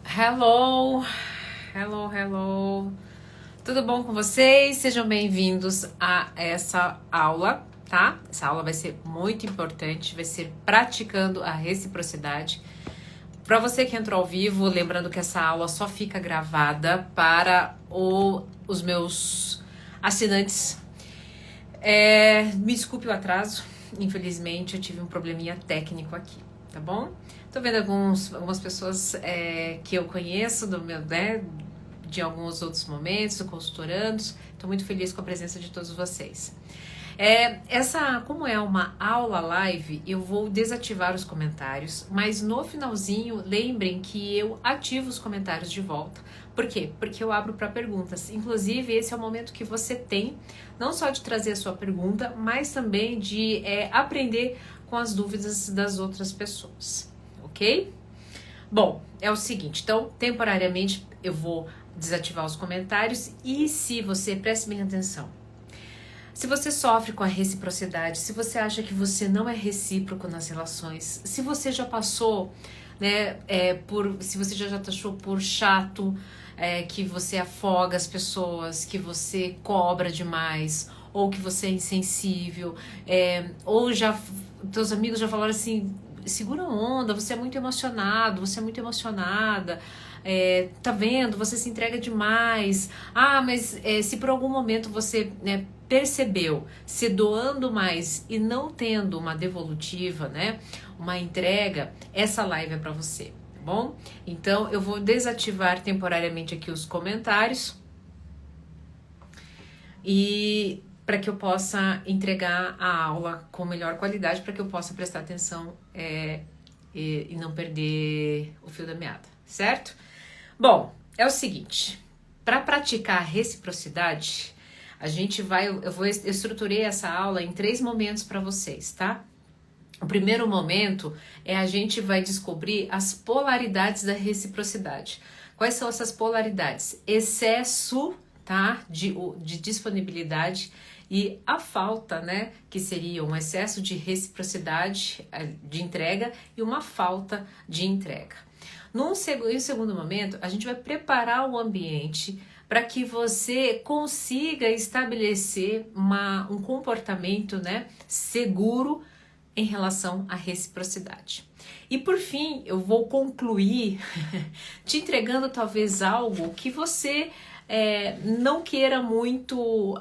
Hello, hello, hello. Tudo bom com vocês? Sejam bem-vindos a essa aula, tá? Essa aula vai ser muito importante, vai ser praticando a reciprocidade. Para você que entrou ao vivo, lembrando que essa aula só fica gravada para os meus assinantes. Me desculpe o atraso, infelizmente eu tive um probleminha técnico aqui, tá bom? Tô vendo algumas pessoas que eu conheço de alguns outros momentos, consultorandos. Tô muito feliz com a presença de todos vocês. Como é uma aula live, eu vou desativar os comentários, mas no finalzinho, lembrem que eu ativo os comentários de volta. Por quê? Porque eu abro para perguntas. Inclusive, esse é o momento que você tem, não só de trazer a sua pergunta, mas também de aprender com as dúvidas das outras pessoas, ok? Bom, é o seguinte, então, temporariamente eu vou desativar os comentários e se você, preste bem atenção, se você sofre com a reciprocidade, se você acha que você não é recíproco nas relações, se você já passou, né, se você já achou por chato, que você afoga as pessoas, que você cobra demais, ou que você é insensível, ou teus amigos já falaram assim, segura a onda, você é muito emocionado, você é muito emocionada, tá vendo, você se entrega demais, mas se por algum momento você, né, percebeu se doando mais e não tendo uma devolutiva, né, uma entrega, essa live é para você, tá bom? Então eu vou desativar temporariamente aqui os comentários e para que eu possa entregar a aula com melhor qualidade, para que eu possa prestar atenção e não perder o fio da meada, certo? Bom, é o seguinte, para praticar a reciprocidade, eu estruturei essa aula em 3 momentos para vocês, tá? O primeiro momento a gente vai descobrir as polaridades da reciprocidade. Quais são essas polaridades? Excesso, tá? De disponibilidade e a falta, né? Que seria um excesso de reciprocidade, de entrega e uma falta de entrega. Em segundo momento, a gente vai preparar o ambiente para que você consiga estabelecer um comportamento, né, seguro em relação à reciprocidade. E por fim, eu vou concluir te entregando talvez algo que você não queira muito...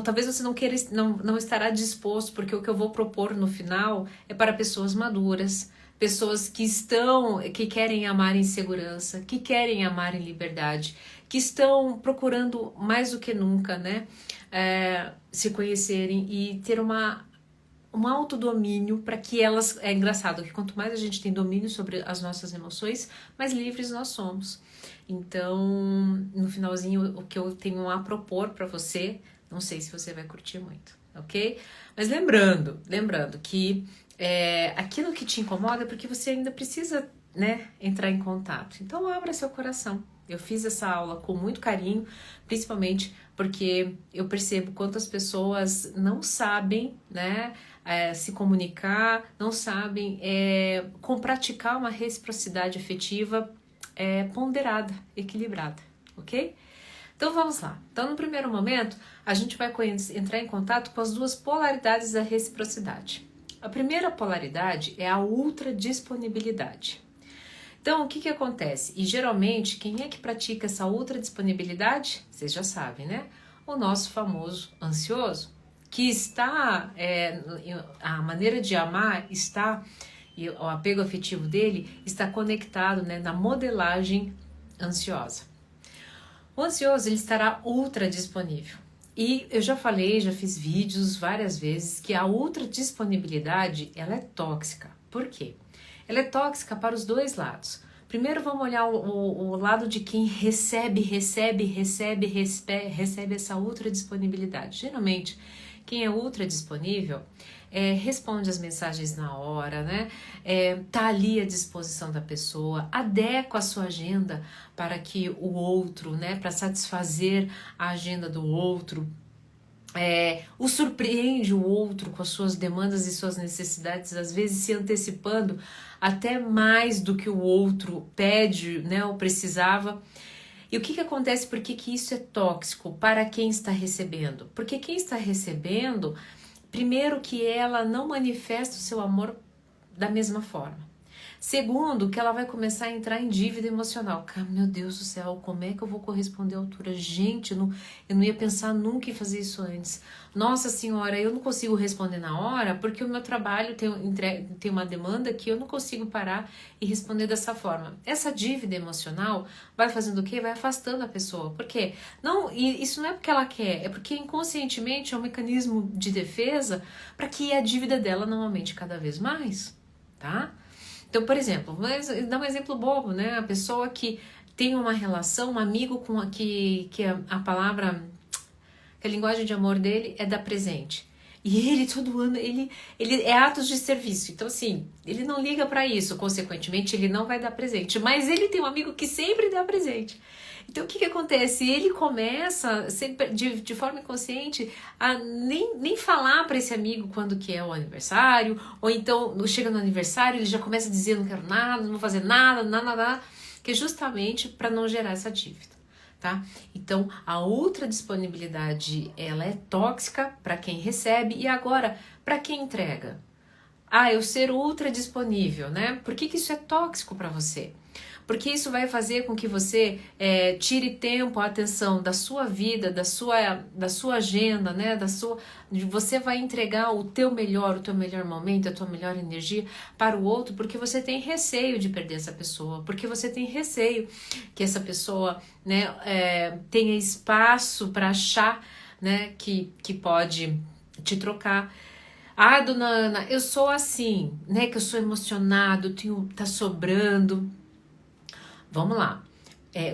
talvez você não queira, não estará disposto, porque o que eu vou propor no final é para pessoas maduras, pessoas que querem amar em segurança, que querem amar em liberdade, que estão procurando mais do que nunca, né, se conhecerem e ter um autodomínio para que elas... É engraçado que quanto mais a gente tem domínio sobre as nossas emoções, mais livres nós somos. Então, no finalzinho, o que eu tenho a propor para você, não sei se você vai curtir muito, ok? Mas lembrando que aquilo que te incomoda é porque você ainda precisa, né, entrar em contato. Então, abra seu coração. Eu fiz essa aula com muito carinho, principalmente porque eu percebo quantas pessoas não sabem, né, se comunicar, não sabem praticar uma reciprocidade afetiva ponderada, equilibrada, ok? Então vamos lá. Então no primeiro momento a gente vai entrar em contato com as duas polaridades da reciprocidade. A primeira polaridade é a ultradisponibilidade. Então, o que acontece? E geralmente, quem é que pratica essa ultradisponibilidade? Vocês já sabem, né? O nosso famoso ansioso, que está... a maneira de amar está... E o apego afetivo dele está conectado, né, na modelagem ansiosa. O ansioso, ele estará ultradisponível. E eu já fiz vídeos várias vezes que a ultradisponibilidade, ela é tóxica. Por quê? Ela é tóxica para os dois lados. Primeiro vamos olhar o lado de quem recebe essa ultradisponibilidade. Geralmente, quem é ultradisponível responde as mensagens na hora, né? Tá ali à disposição da pessoa, adequa a sua agenda para que o outro, né? Para satisfazer a agenda do outro. o surpreende o outro com as suas demandas e suas necessidades, às vezes se antecipando até mais do que o outro pede, né, ou precisava. E o que acontece? Por que isso é tóxico para quem está recebendo? Porque quem está recebendo, primeiro que ela não manifesta o seu amor da mesma forma. Segundo, que ela vai começar a entrar em dívida emocional. Meu Deus do céu, como é que eu vou corresponder à altura? Gente, eu não ia pensar nunca em fazer isso antes. Nossa senhora, eu não consigo responder na hora porque o meu trabalho tem uma demanda que eu não consigo parar e responder dessa forma. Essa dívida emocional vai fazendo o quê? Vai afastando a pessoa. Por quê? E isso não é porque ela quer, é porque inconscientemente é um mecanismo de defesa para que a dívida dela não aumente cada vez mais, tá? Então, por exemplo, vou dar um exemplo bobo, né? A pessoa que tem uma relação, um amigo com que a palavra, que a linguagem de amor dele é dar presente. E ele todo ano, ele é atos de serviço. Então, assim, ele não liga pra isso. Consequentemente, ele não vai dar presente. Mas ele tem um amigo que sempre dá presente. Então, o que acontece? Ele começa, sempre, de forma inconsciente, a nem falar para esse amigo quando que é o aniversário, ou então, chega no aniversário, ele já começa a dizer, não quero nada, não vou fazer nada, que é justamente para não gerar essa dívida, tá? Então, a ultra disponibilidade, ela é tóxica para quem recebe, e agora, para quem entrega? Eu ser ultra disponível, né? Por que isso é tóxico para você? Porque isso vai fazer com que você tire tempo, a atenção da sua vida, da sua agenda, né? Você vai entregar o teu melhor momento, a tua melhor energia para o outro, porque você tem receio de perder essa pessoa, porque você tem receio que essa pessoa, né, tenha espaço para achar, né, que pode te trocar. Dona Ana, eu sou assim, né, que eu sou emocionado, tá sobrando. Vamos lá.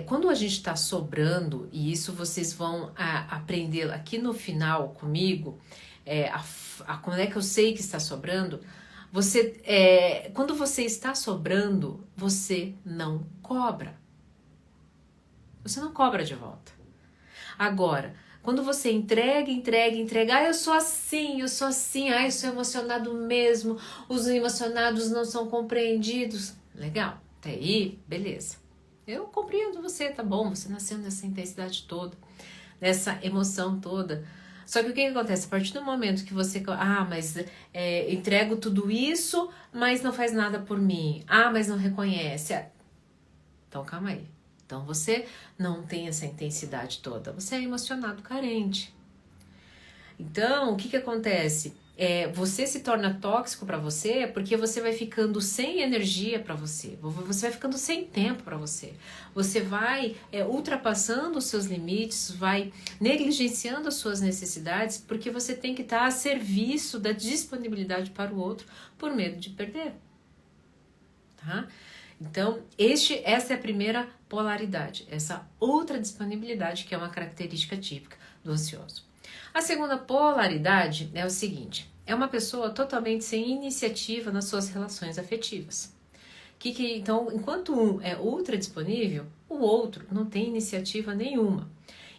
Quando a gente está sobrando, e isso vocês vão aprender aqui no final comigo, como é que eu sei que está sobrando, quando você está sobrando, você não cobra. Você não cobra de volta. Agora, quando você entrega, eu sou assim, eu sou emocionado mesmo, os emocionados não são compreendidos. Legal, até aí, beleza. Eu compreendo você, tá bom, você nasceu nessa intensidade toda, nessa emoção toda. Só que o que acontece? A partir do momento que você... mas entrego tudo isso, mas não faz nada por mim. Mas não reconhece. Então, calma aí. Então, você não tem essa intensidade toda. Você é emocionado carente. Então, o que acontece? Você se torna tóxico para você porque você vai ficando sem energia para você. Você vai ficando sem tempo para você. Você vai ultrapassando os seus limites, vai negligenciando as suas necessidades porque você tem que estar a serviço da disponibilidade para o outro por medo de perder. Tá? Então, essa é a primeira polaridade, essa outra disponibilidade que é uma característica típica do ansioso. A segunda polaridade é o seguinte, é uma pessoa totalmente sem iniciativa nas suas relações afetivas. Então, enquanto um é ultra disponível, o outro não tem iniciativa nenhuma.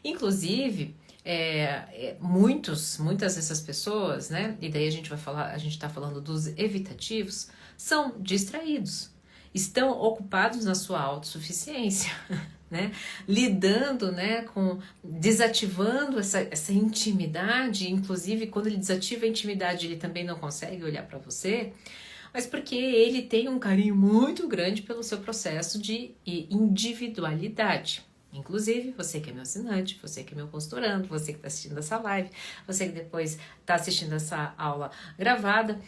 Inclusive, muitas dessas pessoas, né, e daí a gente está falando dos evitativos, são distraídos. Estão ocupados na sua autossuficiência, né? Lidando, né, desativando essa intimidade. Inclusive, quando ele desativa a intimidade, ele também não consegue olhar para você, mas porque ele tem um carinho muito grande pelo seu processo de individualidade. Inclusive, você que é meu assinante, você que é meu consultorando, você que está assistindo essa live, você que depois está assistindo essa aula gravada,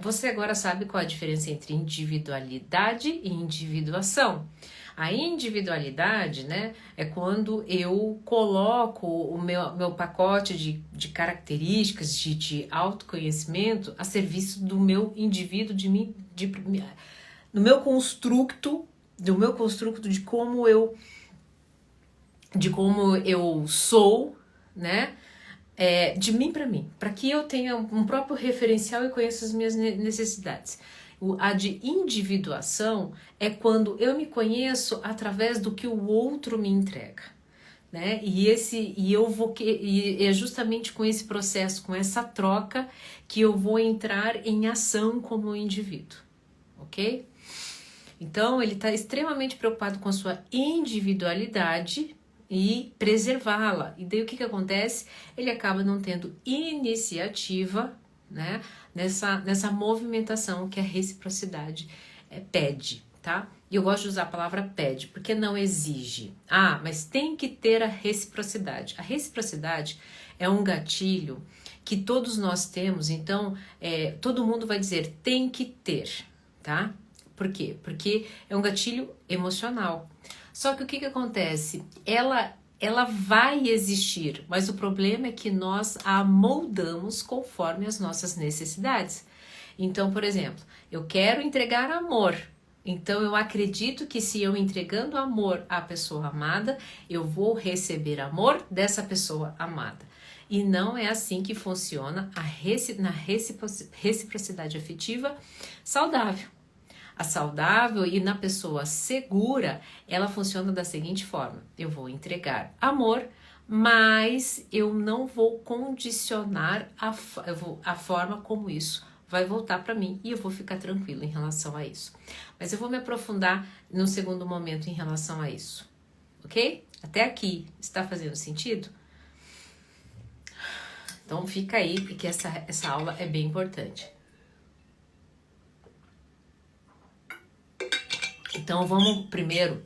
você agora sabe qual a diferença entre individualidade e individuação. A individualidade, né, é quando eu coloco o meu pacote de características, de autoconhecimento a serviço do meu indivíduo, do meu construto de como eu sou, né, de mim, para que eu tenha um próprio referencial e conheça as minhas necessidades. A de individuação é quando eu me conheço através do que o outro me entrega. né? E é justamente com esse processo, com essa troca, que eu vou entrar em ação como indivíduo, ok? Então, ele está extremamente preocupado com a sua individualidade e preservá-la. E daí o que acontece? Ele acaba não tendo iniciativa, né, nessa movimentação que a reciprocidade pede, tá? E eu gosto de usar a palavra pede, porque não exige. Ah, mas tem que ter a reciprocidade. A reciprocidade é um gatilho que todos nós temos, então todo mundo vai dizer tem que ter, tá? Por quê? Porque é um gatilho emocional. Só que o que acontece? Ela vai existir, mas o problema é que nós a moldamos conforme as nossas necessidades. Então, por exemplo, eu quero entregar amor. Então, eu acredito que se eu entregando amor à pessoa amada, eu vou receber amor dessa pessoa amada. E não é assim que funciona na reciprocidade afetiva saudável. A saudável e na pessoa segura, ela funciona da seguinte forma: eu vou entregar amor, mas eu não vou condicionar a forma como isso vai voltar para mim e eu vou ficar tranquilo em relação a isso. Mas eu vou me aprofundar no segundo momento em relação a isso, ok? Até aqui, está fazendo sentido? Então fica aí, porque essa aula é bem importante. Então vamos primeiro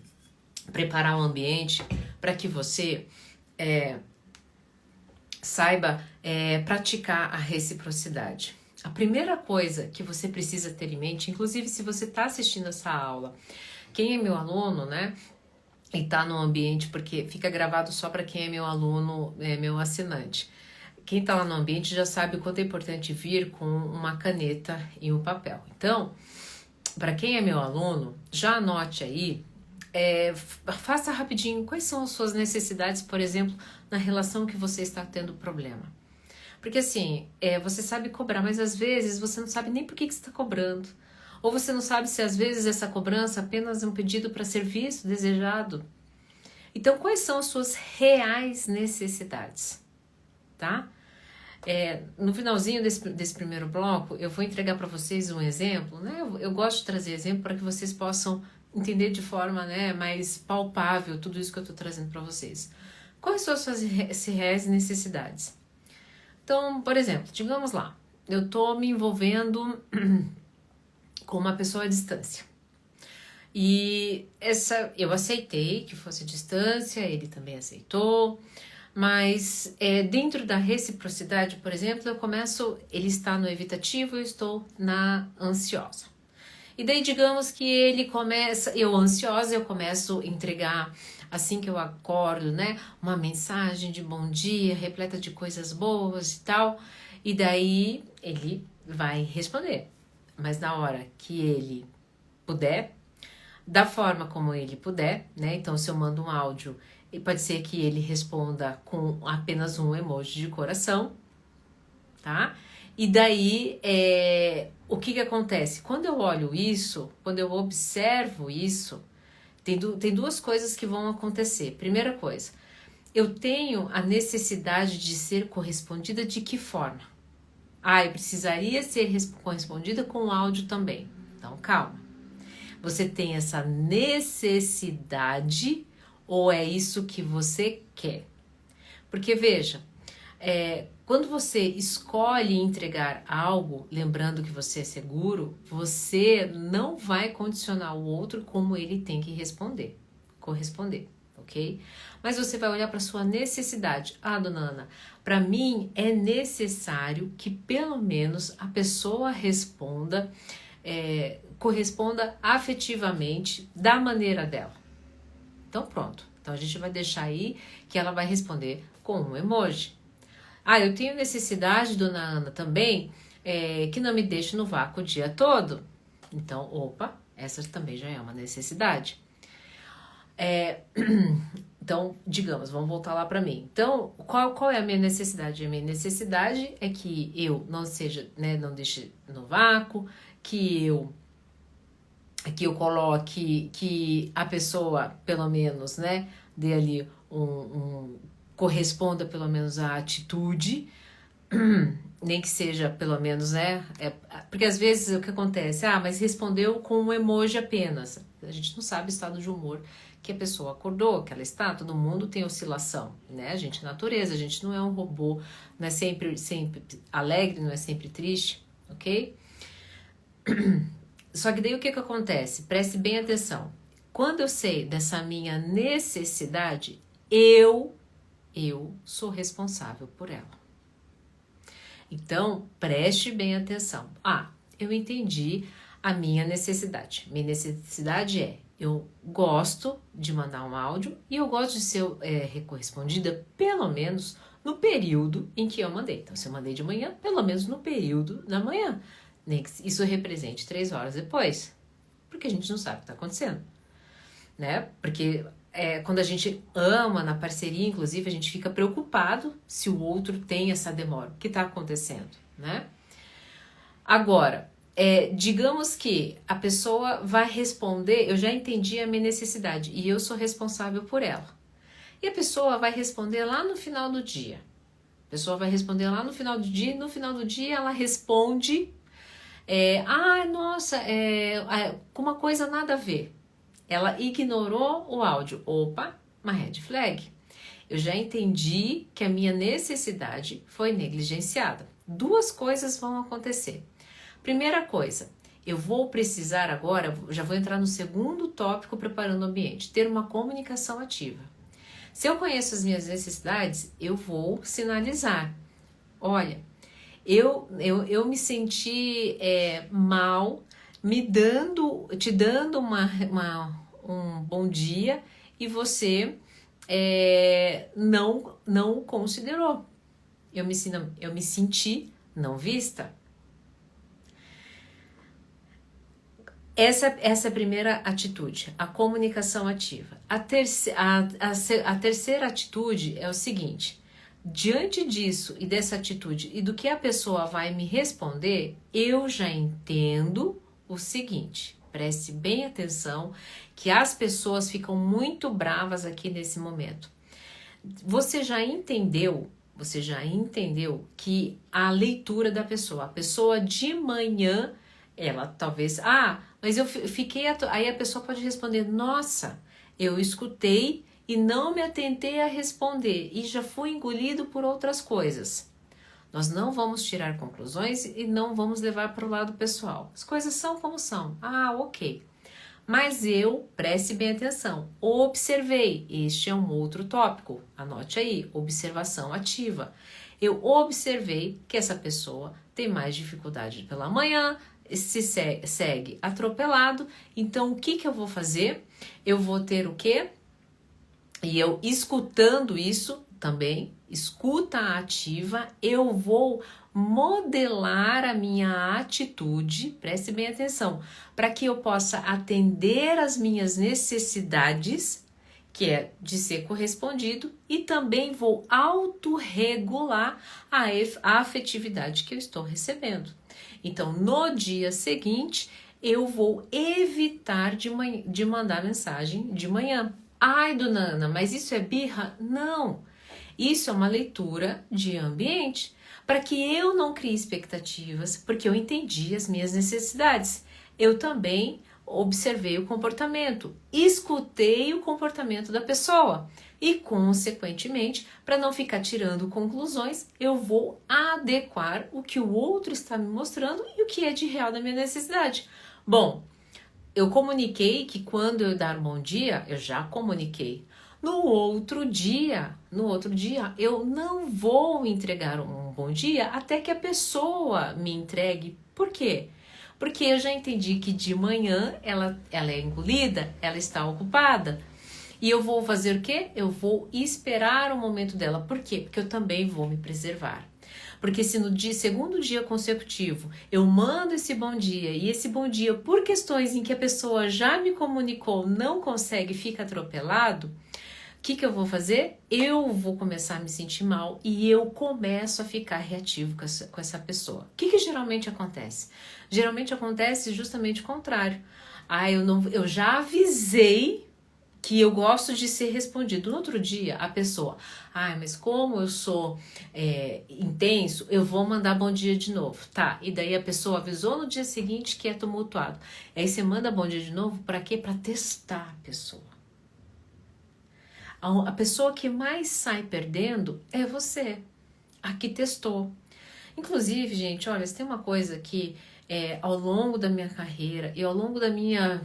preparar o ambiente para que você saiba praticar a reciprocidade. A primeira coisa que você precisa ter em mente, inclusive se você está assistindo essa aula, quem é meu aluno, né, e está no ambiente, porque fica gravado só para quem é meu aluno, meu assinante. Quem está lá no ambiente já sabe o quanto é importante vir com uma caneta e um papel. Então, para quem é meu aluno, já anote aí, faça rapidinho quais são as suas necessidades, por exemplo, na relação que você está tendo problema. Porque assim, você sabe cobrar, mas às vezes você não sabe nem por que você está cobrando. Ou você não sabe se às vezes essa cobrança apenas é um pedido para ser visto, desejado. Então, quais são as suas reais necessidades, tá? No finalzinho desse primeiro bloco, eu vou entregar para vocês um exemplo, né? Eu gosto de trazer exemplo para que vocês possam entender de forma, né, mais palpável tudo isso que eu estou trazendo para vocês. Quais são as suas reais necessidades? Então, por exemplo, digamos lá, eu estou me envolvendo com uma pessoa à distância. E eu aceitei que fosse distância, ele também aceitou. Mas dentro da reciprocidade, por exemplo, ele está no evitativo, eu estou na ansiosa. E daí, digamos que eu ansiosa, eu começo a entregar, assim que eu acordo, né, uma mensagem de bom dia, repleta de coisas boas e tal, e daí ele vai responder. Mas na hora que ele puder, da forma como ele puder, né, então se eu mando um áudio, e pode ser que ele responda com apenas um emoji de coração, tá? E daí, o que acontece? Quando eu olho isso, quando eu observo isso, tem duas coisas que vão acontecer. Primeira coisa, eu tenho a necessidade de ser correspondida de que forma? Eu precisaria ser correspondida com áudio também. Então, calma. Você tem essa necessidade ou é isso que você quer? Porque veja, quando você escolhe entregar algo, lembrando que você é seguro, você não vai condicionar o outro como ele tem que corresponder, ok? Mas você vai olhar para sua necessidade. Dona Ana, para mim é necessário que pelo menos a pessoa corresponda afetivamente da maneira dela. Então pronto, então a gente vai deixar aí que ela vai responder com um emoji. Eu tenho necessidade, dona Ana, também, que não me deixe no vácuo o dia todo. Então, essa também já é uma necessidade. Então, digamos, vamos voltar lá para mim. Então, qual é a minha necessidade? A minha necessidade é que eu não seja, né, não deixe no vácuo, que eu coloque, que a pessoa, pelo menos, né, dê ali corresponda pelo menos à atitude, nem que seja pelo menos, porque às vezes o que acontece, mas respondeu com um emoji apenas. A gente não sabe o estado de humor que a pessoa acordou, que ela está, todo mundo tem oscilação, né? A gente é natureza, a gente não é um robô, não é sempre alegre, não é sempre triste, ok? Só que daí o que acontece? Preste bem atenção. Quando eu sei dessa minha necessidade, eu sou responsável por ela. Então, preste bem atenção. Eu entendi a minha necessidade. Minha necessidade eu gosto de mandar um áudio e eu gosto de ser correspondida pelo menos no período em que eu mandei. Então, se eu mandei de manhã, pelo menos no período da manhã. Nem que isso represente 3 horas depois. Porque a gente não sabe o que está acontecendo. Né? Porque quando a gente ama na parceria, inclusive, a gente fica preocupado se o outro tem essa demora. O que está acontecendo, né? Agora, digamos que a pessoa vai responder, eu já entendi a minha necessidade e eu sou responsável por ela. E a pessoa vai responder lá no final do dia. A pessoa vai responder lá no final do dia, e no final do dia ela responde, com uma coisa nada a ver. Ela ignorou o áudio. Opa, uma red flag. Eu já entendi que a minha necessidade foi negligenciada. 2 coisas vão acontecer. Primeira coisa, eu vou precisar agora, já vou entrar no segundo tópico, preparando o ambiente, ter uma comunicação ativa. Se eu conheço as minhas necessidades, eu vou sinalizar. Olha, eu me senti mal, te dando um bom dia e você não considerou. Eu me senti não vista. Essa é a primeira atitude, a comunicação ativa. A terceira atitude é o seguinte: diante disso e dessa atitude e do que a pessoa vai me responder, eu já entendo o seguinte, preste bem atenção, que as pessoas ficam muito bravas aqui nesse momento. Você já entendeu que a leitura da pessoa, a pessoa de manhã, ela talvez, mas eu fiquei, aí a pessoa pode responder, nossa, eu escutei e não me atentei a responder e já fui engolido por outras coisas. Nós não vamos tirar conclusões e não vamos levar para o lado pessoal. As coisas são como são. Ok. Mas preste bem atenção, observei. Este é um outro tópico. Anote aí, observação ativa. Eu observei que essa pessoa tem mais dificuldade pela manhã, se segue atropelado. Então, o que eu vou fazer? Eu vou ter o quê? E eu escutando isso também, escuta ativa, eu vou modelar a minha atitude, preste bem atenção, para que eu possa atender as minhas necessidades, que é de ser correspondido, e também vou autorregular a afetividade que eu estou recebendo. Então, no dia seguinte, eu vou evitar de mandar mensagem de manhã. Ai, dona Ana, mas isso é birra? Não, isso é uma leitura de ambiente, para que eu não crie expectativas, porque eu entendi as minhas necessidades. Eu também observei o comportamento, escutei o comportamento da pessoa e, consequentemente, para não ficar tirando conclusões, eu vou adequar o que o outro está me mostrando e o que é de real da minha necessidade. Bom, eu comuniquei que quando eu dar um bom dia, eu já comuniquei. No outro dia, eu não vou entregar um bom dia até que a pessoa me entregue. Por quê? Porque eu já entendi que de manhã ela é engolida, ela está ocupada. E eu vou fazer o quê? Eu vou esperar o momento dela. Por quê? Porque eu também vou me preservar. Porque se no segundo dia consecutivo eu mando esse bom dia e esse bom dia, por questões em que a pessoa já me comunicou, não consegue, fica atropelado, o que eu vou fazer? Eu vou começar a me sentir mal e eu começo a ficar reativo com essa pessoa. O que geralmente acontece? Geralmente acontece justamente o contrário. Eu já avisei que eu gosto de ser respondido. No outro dia, a pessoa, mas como eu sou intenso, eu vou mandar bom dia de novo. Tá, e daí a pessoa avisou no dia seguinte que é tumultuado. Aí você manda bom dia de novo, pra quê? Pra testar a pessoa. A pessoa que mais sai perdendo é você, a que testou. Inclusive, gente, olha, se tem uma coisa que ao longo da minha carreira e ao longo da minha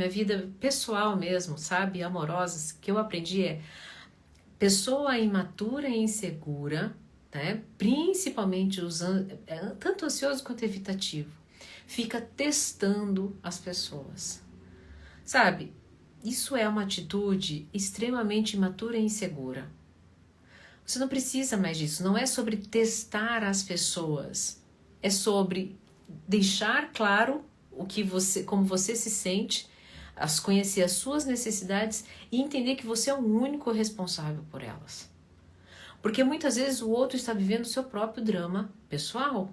vida pessoal mesmo, sabe, amorosa, que eu aprendi pessoa imatura e insegura, né, principalmente usando, tanto ansioso quanto evitativo, fica testando as pessoas, sabe? Isso é uma atitude extremamente imatura e insegura. Você não precisa mais disso. Não é sobre testar as pessoas. É sobre deixar claro como você se sente, conhecer as suas necessidades e entender que você é o único responsável por elas. Porque muitas vezes o outro está vivendo o seu próprio drama pessoal.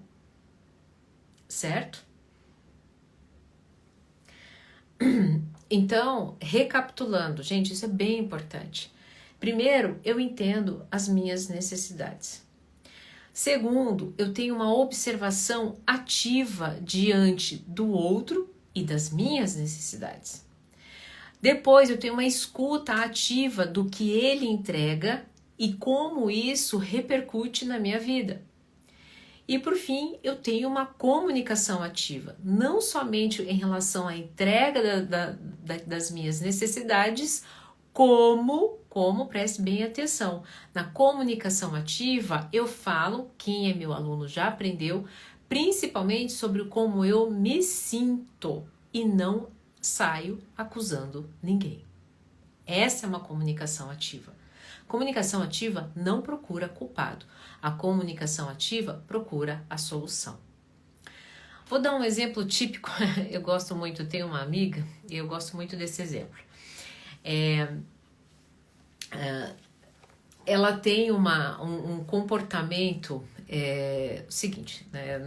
Certo? Então, recapitulando, gente, isso é bem importante. Primeiro, eu entendo as minhas necessidades. Segundo, eu tenho uma observação ativa diante do outro e das minhas necessidades. Depois, eu tenho uma escuta ativa do que ele entrega e como isso repercute na minha vida. E por fim, eu tenho uma comunicação ativa, não somente em relação à entrega das minhas necessidades, como, preste bem atenção, na comunicação ativa eu falo, quem é meu aluno já aprendeu, principalmente sobre como eu me sinto e não saio acusando ninguém. Essa é uma comunicação ativa. Comunicação ativa não procura culpado. A comunicação ativa procura a solução. Vou dar um exemplo típico. Eu gosto muito, tenho uma amiga e eu gosto muito desse exemplo. Ela tem um comportamento seguinte, né,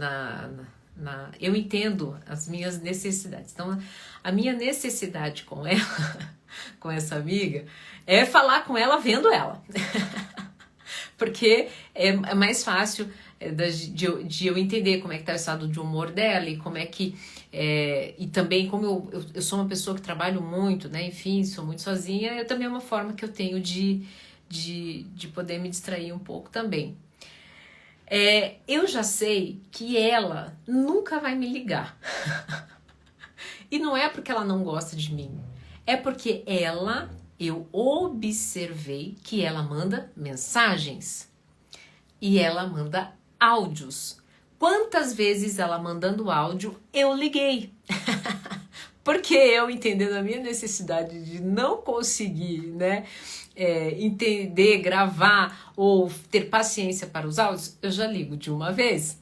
eu entendo as minhas necessidades. Então, a minha necessidade com ela, com essa amiga, é falar com ela vendo ela. Porque é mais fácil de eu entender como é que tá o estado de humor dela e como é que... e também, como eu sou uma pessoa que trabalho muito, né? Enfim, sou muito sozinha, também é uma forma que eu tenho de poder me distrair um pouco também. Eu já sei que ela nunca vai me ligar. E não é porque ela não gosta de mim. É porque eu observei que ela manda mensagens. E ela manda áudios. Quantas vezes ela mandando áudio, eu liguei. Porque eu, entendendo a minha necessidade de não conseguir, né, entender, gravar ou ter paciência para os áudios, eu já ligo de uma vez.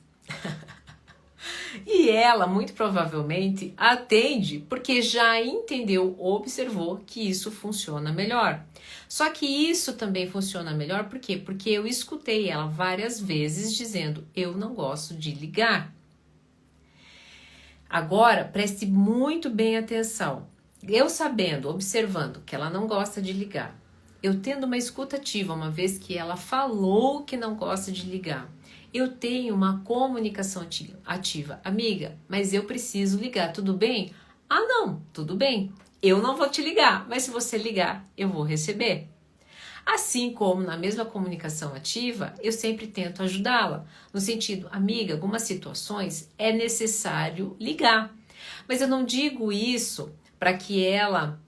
E ela, muito provavelmente, atende porque já entendeu, observou que isso funciona melhor. Só que isso também funciona melhor, por quê? Porque eu escutei ela várias vezes dizendo, eu não gosto de ligar. Agora, preste muito bem atenção. Eu sabendo, observando que ela não gosta de ligar, eu tendo uma escuta ativa, uma vez que ela falou que não gosta de ligar, eu tenho uma comunicação ativa. Amiga, mas eu preciso ligar, tudo bem? Ah, não, tudo bem. Eu não vou te ligar, mas se você ligar, eu vou receber. Assim como na mesma comunicação ativa, eu sempre tento ajudá-la. No sentido, amiga, algumas situações é necessário ligar. Mas eu não digo isso para que ela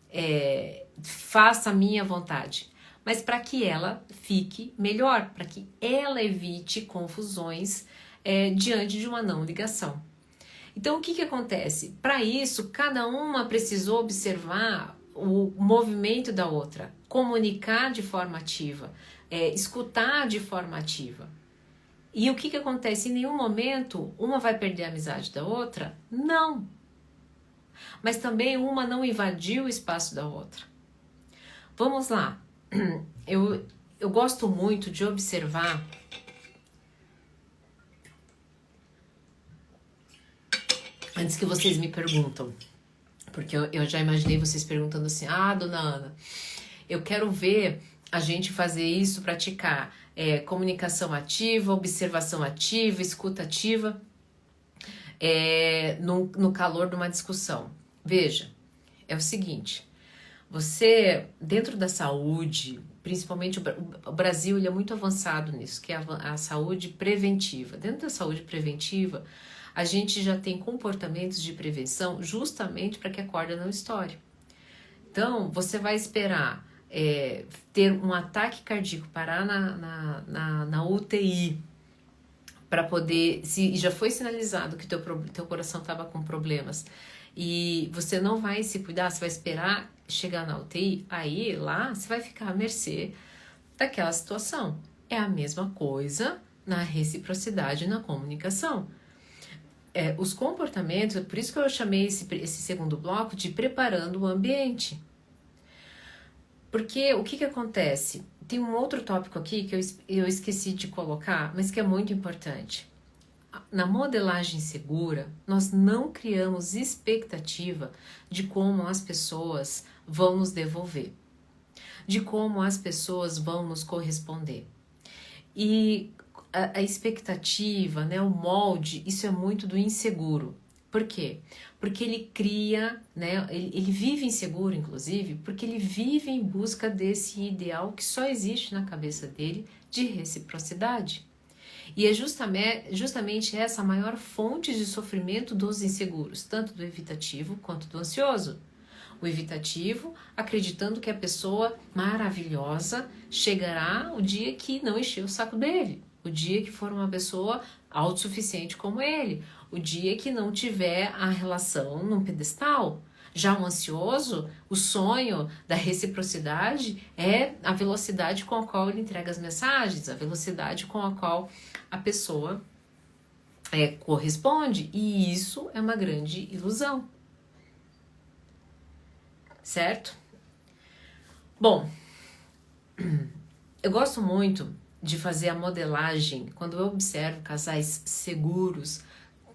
faça a minha vontade, mas para que ela fique melhor, para que ela evite confusões diante de uma não ligação. Então, o que acontece? Para isso, cada uma precisou observar o movimento da outra, comunicar de forma ativa, escutar de forma ativa. E o que acontece? Em nenhum momento uma vai perder a amizade da outra? Não. Mas também uma não invadiu o espaço da outra. Vamos lá. Eu gosto muito de observar antes que vocês me perguntam, Porque eu já imaginei vocês perguntando assim, dona Ana, eu quero ver a gente fazer isso, praticar comunicação ativa, observação ativa, escuta ativa, no calor de uma discussão. Veja, é o seguinte, você, dentro da saúde, principalmente o Brasil, ele é muito avançado nisso, que é a saúde preventiva. Dentro da saúde preventiva, a gente já tem comportamentos de prevenção justamente para que a corda não estoure. Então, você vai esperar ter um ataque cardíaco, parar na UTI, para poder, se já foi sinalizado que teu coração estava com problemas, e você não vai se cuidar, você vai esperar chegar na UTI, aí lá você vai ficar à mercê daquela situação. É a mesma coisa na reciprocidade na comunicação. Os comportamentos, por isso que eu chamei esse segundo bloco de preparando o ambiente. Porque o que acontece? Tem um outro tópico aqui que eu esqueci de colocar, mas que é muito importante. Na modelagem segura, nós não criamos expectativa de como as pessoas vão nos devolver, de como as pessoas vão nos corresponder. E a expectativa, né, o molde, isso é muito do inseguro. Por quê? Porque ele cria, né, ele vive inseguro, inclusive, porque ele vive em busca desse ideal que só existe na cabeça dele de reciprocidade. E é justamente essa a maior fonte de sofrimento dos inseguros, tanto do evitativo quanto do ansioso. O evitativo, acreditando que a pessoa maravilhosa chegará o dia que não encher o saco dele, o dia que for uma pessoa autossuficiente como ele, o dia que não tiver a relação num pedestal. Já o ansioso, o sonho da reciprocidade é a velocidade com a qual ele entrega as mensagens, a velocidade com a qual a pessoa corresponde. E isso é uma grande ilusão. Certo? Bom, eu gosto muito de fazer a modelagem quando eu observo casais seguros.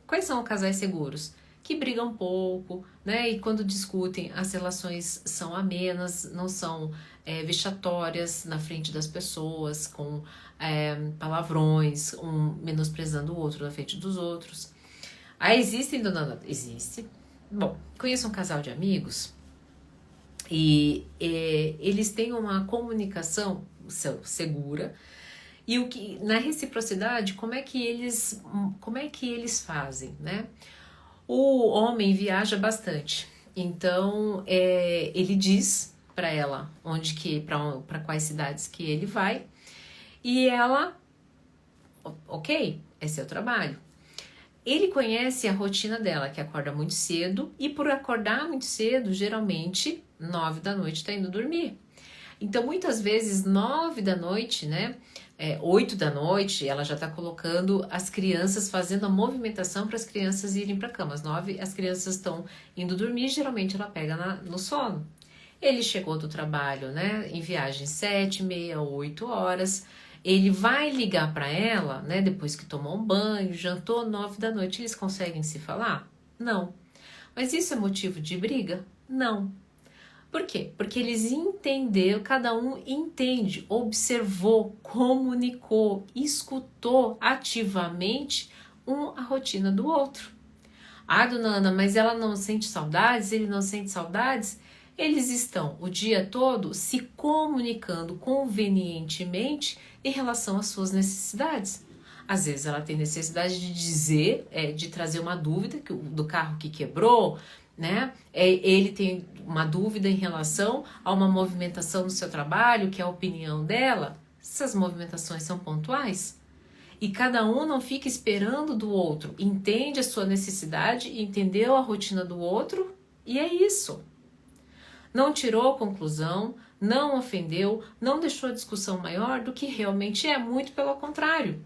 Quais são casais seguros? Que brigam pouco, né? E quando discutem, as relações são amenas, não são vexatórias na frente das pessoas, com palavrões, um menosprezando o outro na frente dos outros. Existem, dona Ana? Existe. Bom, conheço um casal de amigos e eles têm uma comunicação segura. E o que na reciprocidade, como é que eles fazem, né? O homem viaja bastante, então ele diz para ela para quais cidades que ele vai, e ela, ok, é seu trabalho. Ele conhece a rotina dela, que acorda muito cedo, e por acordar muito cedo, geralmente 9 da noite está indo dormir. Então, muitas vezes, 9 da noite, né? 8 da noite, ela já está colocando as crianças, fazendo a movimentação para as crianças irem para a cama. Às 9, as crianças estão indo dormir, geralmente ela pega no sono. Ele chegou do trabalho, né? Em viagem 7, meia, 8 horas. Ele vai ligar para ela, né? Depois que tomou um banho, jantou, 9 da noite. Eles conseguem se falar? Não. Mas isso é motivo de briga? Não. Por quê? Porque eles entenderam, cada um entende, observou, comunicou, escutou ativamente a rotina do outro. Dona Ana, mas ela não sente saudades, ele não sente saudades? Eles estão o dia todo se comunicando convenientemente em relação às suas necessidades. Às vezes ela tem necessidade de dizer, de trazer uma dúvida do carro que quebrou, né? Ele tem uma dúvida em relação a uma movimentação no seu trabalho, que é a opinião dela. Essas movimentações são pontuais. E cada um não fica esperando do outro. Entende a sua necessidade, entendeu a rotina do outro, e é isso. Não tirou conclusão, não ofendeu, não deixou a discussão maior do que realmente é, muito pelo contrário.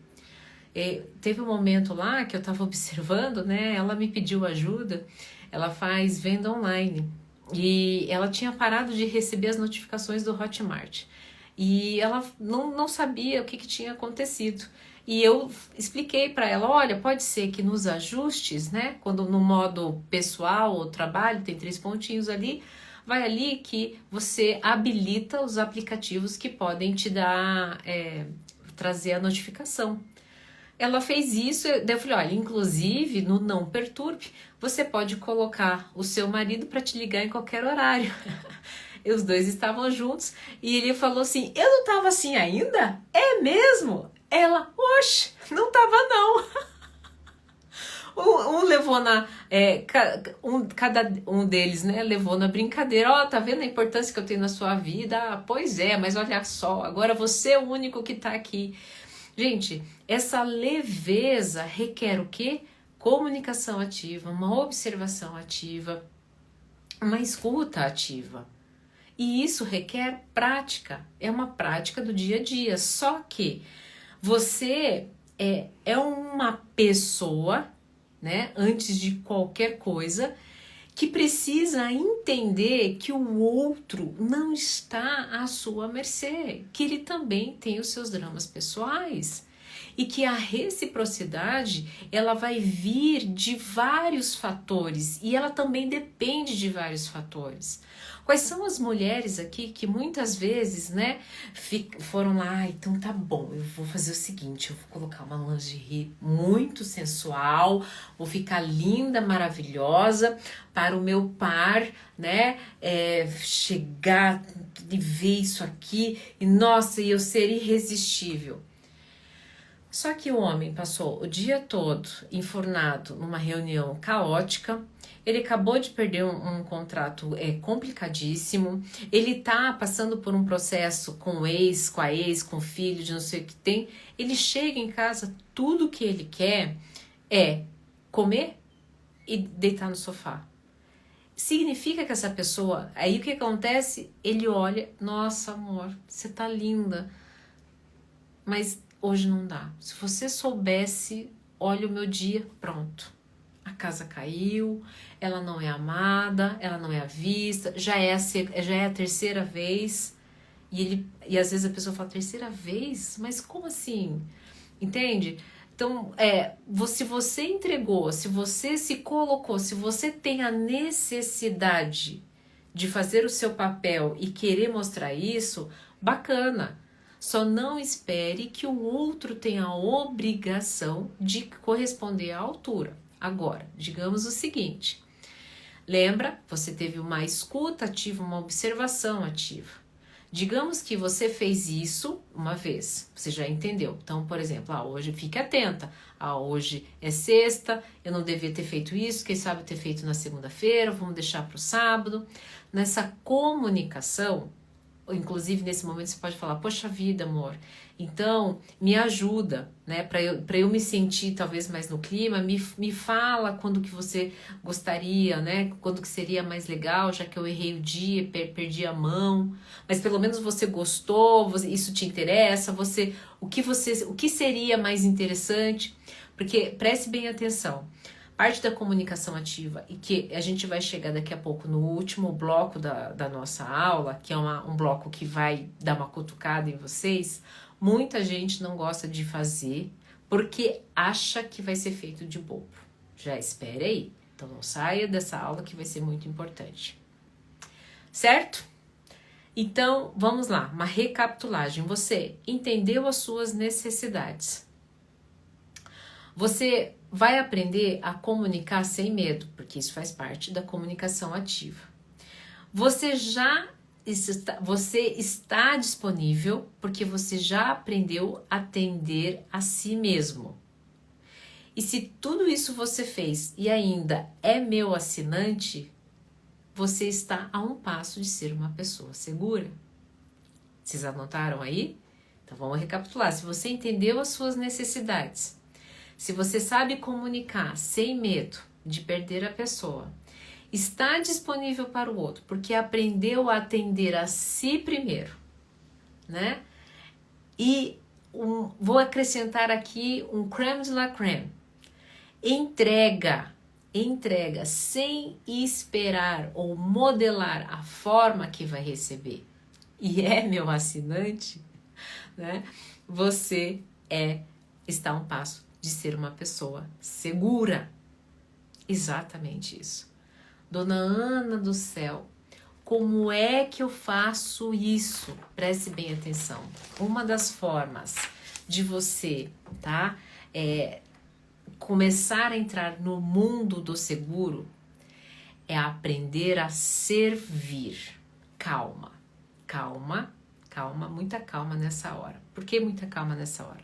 Teve um momento lá que eu estava observando, né? Ela me pediu ajuda. Ela faz venda online e ela tinha parado de receber as notificações do Hotmart. E ela não sabia o que tinha acontecido. E eu expliquei para ela, olha, pode ser que nos ajustes, né, quando no modo pessoal ou trabalho, tem 3 pontinhos ali, vai ali que você habilita os aplicativos que podem te dar, trazer a notificação. Ela fez isso, daí eu falei, olha, inclusive no não perturbe, você pode colocar o seu marido para te ligar em qualquer horário. E os dois estavam juntos e ele falou assim, eu não tava assim ainda? É mesmo? Ela, oxe, não tava não. Um levou na. Cada um deles, né, levou na brincadeira. Ó, tá vendo a importância que eu tenho na sua vida? Ah, pois é, mas olha só, agora você é o único que tá aqui. Gente, essa leveza requer o quê? Comunicação ativa, uma observação ativa, uma escuta ativa. E isso requer prática, é uma prática do dia a dia. Só que você é uma pessoa, né, antes de qualquer coisa, que precisa entender que o outro não está à sua mercê, que ele também tem os seus dramas pessoais e que a reciprocidade ela vai vir de vários fatores e ela também depende de vários fatores. Quais são as mulheres aqui que muitas vezes, né, foram lá, então tá bom, eu vou fazer o seguinte, eu vou colocar uma lingerie muito sensual, vou ficar linda, maravilhosa para o meu par, né, chegar e ver isso aqui e nossa, e eu ser irresistível. Só que o homem passou o dia todo enfurnado numa reunião caótica, ele acabou de perder um contrato complicadíssimo, ele tá passando por um processo com o ex, com a ex, com o filho, de não sei o que tem, ele chega em casa, tudo que ele quer é comer e deitar no sofá. Significa que essa pessoa, aí o que acontece? Ele olha, nossa amor, você tá linda, mas hoje não dá. Se você soubesse, olha o meu dia, pronto. A casa caiu, ela não é amada, ela não é vista, já é a terceira vez. E às vezes a pessoa fala, terceira vez? Mas como assim? Entende? Então, se você entregou, se você se colocou, se você tem a necessidade de fazer o seu papel e querer mostrar isso, bacana. Só não espere que o outro tenha a obrigação de corresponder à altura. Agora, digamos o seguinte, lembra, você teve uma escuta ativa, uma observação ativa. Digamos que você fez isso uma vez, você já entendeu. Então, por exemplo, hoje fique atenta. Hoje é sexta, eu não devia ter feito isso, quem sabe ter feito na segunda-feira, vamos deixar para o sábado. Nessa comunicação, inclusive nesse momento você pode falar, poxa vida, amor, então me ajuda, né, para eu me sentir talvez mais no clima, me fala quando que você gostaria, né, quando que seria mais legal, já que eu errei o dia, perdi a mão, mas pelo menos você gostou, isso te interessa, o que seria mais interessante, porque preste bem atenção. Parte da comunicação ativa, e que a gente vai chegar daqui a pouco no último bloco da nossa aula, que é um bloco que vai dar uma cutucada em vocês, muita gente não gosta de fazer porque acha que vai ser feito de bobo. Já espere aí. Então não saia dessa aula que vai ser muito importante. Certo? Então, vamos lá, uma recapitulagem. Você entendeu as suas necessidades. Você vai aprender a comunicar sem medo, porque isso faz parte da comunicação ativa. Você está disponível porque você já aprendeu a atender a si mesmo. E se tudo isso você fez e ainda é meu assinante, você está a um passo de ser uma pessoa segura. Vocês anotaram aí? Então vamos recapitular. Se você entendeu as suas necessidades, se você sabe comunicar sem medo de perder a pessoa, está disponível para o outro, porque aprendeu a atender a si primeiro, né? E vou acrescentar aqui um crème de la crème. Entrega sem esperar ou modelar a forma que vai receber. e é meu assinante, né? Você está a um passo de ser uma pessoa segura. Exatamente isso. Dona Ana do céu, como é que eu faço isso? Preste bem atenção. Uma das formas de você, tá? Começar a entrar no mundo do seguro é aprender a servir. Calma, calma, calma, muita calma nessa hora. Por que muita calma nessa hora?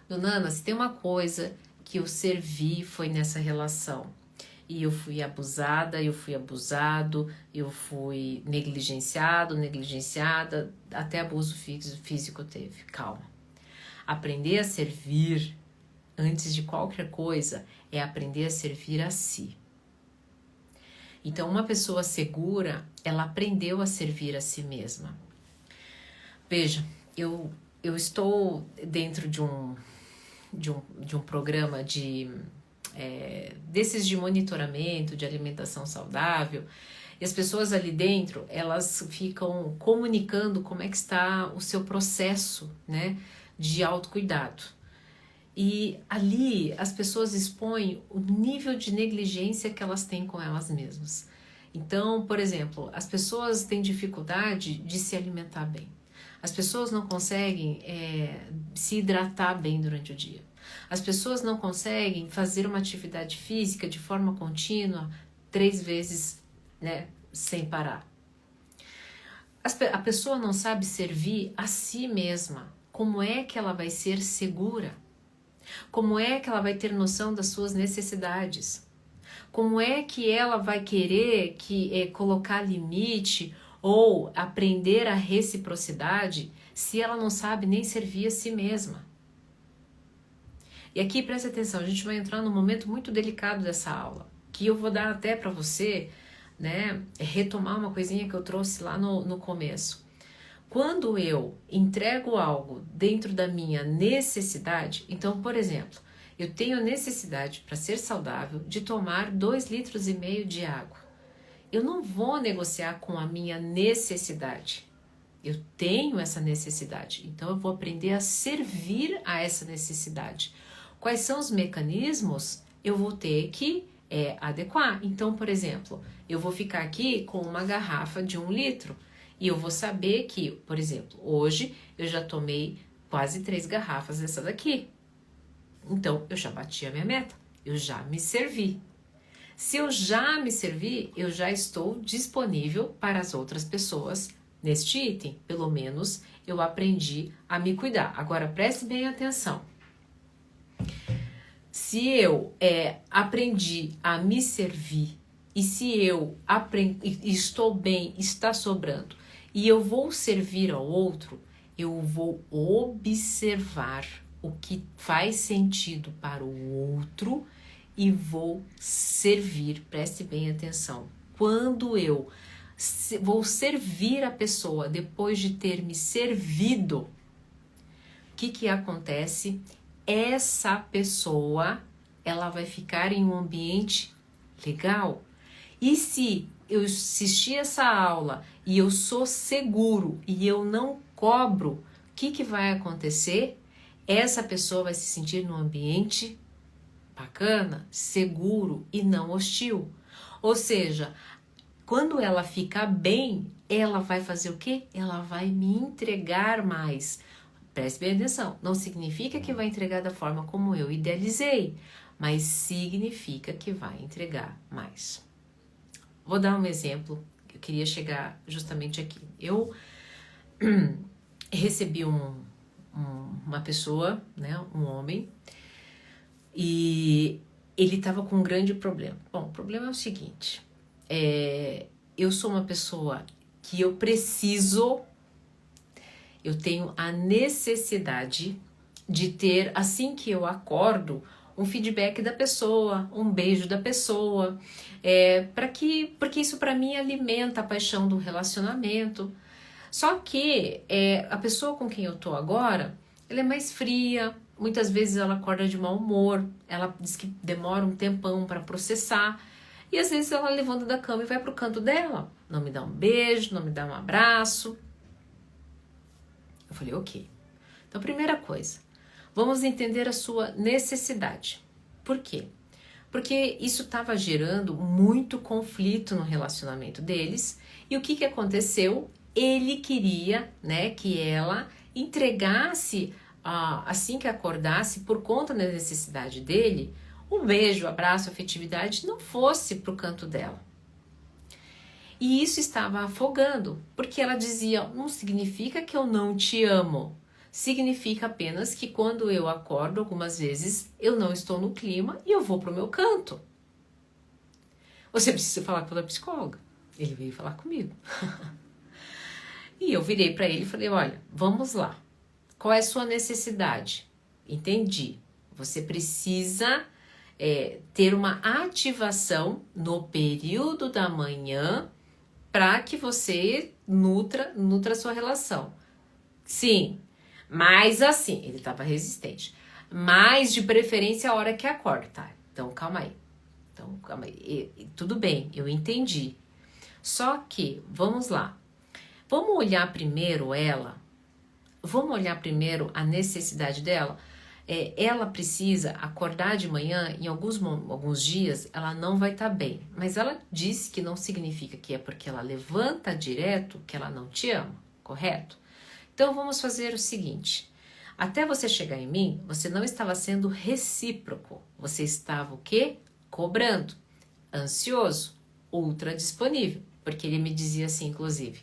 Dona Ana, se tem uma coisa que eu servi foi nessa relação, e eu fui abusada, eu fui abusado, eu fui negligenciada, até abuso físico teve. Calma. Aprender a servir, antes de qualquer coisa, é aprender a servir a si. Então, uma pessoa segura, ela aprendeu a servir a si mesma. Veja, eu estou dentro de um programa desses de monitoramento, de alimentação saudável, e as pessoas ali dentro, elas ficam comunicando como é que está o seu processo, né, de autocuidado. E ali as pessoas expõem o nível de negligência que elas têm com elas mesmas. Então, por exemplo, as pessoas têm dificuldade de se alimentar bem. As pessoas não conseguem se hidratar bem durante o dia. As pessoas não conseguem fazer uma atividade física de forma contínua 3 vezes, né, sem parar. A pessoa não sabe servir a si mesma. Como é que ela vai ser segura? Como é que ela vai ter noção das suas necessidades? Como é que ela vai querer colocar limite ou aprender a reciprocidade se ela não sabe nem servir a si mesma? E aqui, preste atenção, a gente vai entrar num momento muito delicado dessa aula, que eu vou dar até para você, né, retomar uma coisinha que eu trouxe lá no começo. Quando eu entrego algo dentro da minha necessidade, então, por exemplo, eu tenho necessidade para ser saudável de tomar 2,5 litros de água. Eu não vou negociar com a minha necessidade. Eu tenho essa necessidade, então eu vou aprender a servir a essa necessidade. Quais são os mecanismos? Eu vou ter que adequar. Então, por exemplo, eu vou ficar aqui com uma garrafa de 1 litro e eu vou saber que, por exemplo, hoje eu já tomei quase 3 garrafas dessa daqui. Então, eu já bati a minha meta, eu já me servi. Se eu já me servi, eu já estou disponível para as outras pessoas neste item. Pelo menos eu aprendi a me cuidar. Agora, preste bem atenção. Se eu aprendi a me servir e se eu estou bem, está sobrando, e eu vou servir ao outro, eu vou observar o que faz sentido para o outro e vou servir. Preste bem atenção. Quando eu vou servir a pessoa depois de ter me servido, o que acontece? Essa pessoa, ela vai ficar em um ambiente legal. E se eu assistir essa aula e eu sou seguro e eu não cobro, o que vai acontecer? Essa pessoa vai se sentir num ambiente bacana, seguro e não hostil. Ou seja, quando ela ficar bem, ela vai fazer o quê? Ela vai me entregar mais. Preste bem atenção, não significa que vai entregar da forma como eu idealizei, mas significa que vai entregar mais. Vou dar um exemplo, eu queria chegar justamente aqui. Eu recebi uma pessoa, né, um homem, e ele estava com um grande problema. Bom, o problema é o seguinte, eu sou uma pessoa que eu tenho a necessidade de ter, assim que eu acordo, um feedback da pessoa, um beijo da pessoa, porque isso para mim alimenta a paixão do relacionamento. Só que a pessoa com quem eu tô agora, ela é mais fria, muitas vezes ela acorda de mau humor, ela diz que demora um tempão para processar, e às vezes ela levanta da cama e vai pro canto dela, não me dá um beijo, não me dá um abraço. Eu falei, ok. Então, primeira coisa, vamos entender a sua necessidade. Por quê? Porque isso estava gerando muito conflito no relacionamento deles. E o que aconteceu? Ele queria, né, que ela entregasse, assim que acordasse, por conta da necessidade dele, o beijo, o abraço, a afetividade não fosse para o canto dela. E isso estava afogando, porque ela dizia, não significa que eu não te amo. Significa apenas que quando eu acordo, algumas vezes, eu não estou no clima e eu vou para o meu canto. Você precisa falar com a psicóloga. Ele veio falar comigo. E eu virei para ele e falei, olha, vamos lá. Qual é a sua necessidade? Entendi. Você precisa ter uma ativação no período da manhã para que você nutra a sua relação. Sim, mas assim, ele estava resistente. Mas de preferência a hora que acorda, tá? Então, calma aí. Tudo bem, eu entendi. Só que, vamos lá. Vamos olhar primeiro a necessidade dela. Ela precisa acordar de manhã, em alguns dias ela não vai estar bem. Mas ela disse que não significa que é porque ela levanta direto que ela não te ama, correto? Então vamos fazer o seguinte, até você chegar em mim, você não estava sendo recíproco, você estava o quê? Cobrando, ansioso, ultra disponível, porque ele me dizia assim, inclusive,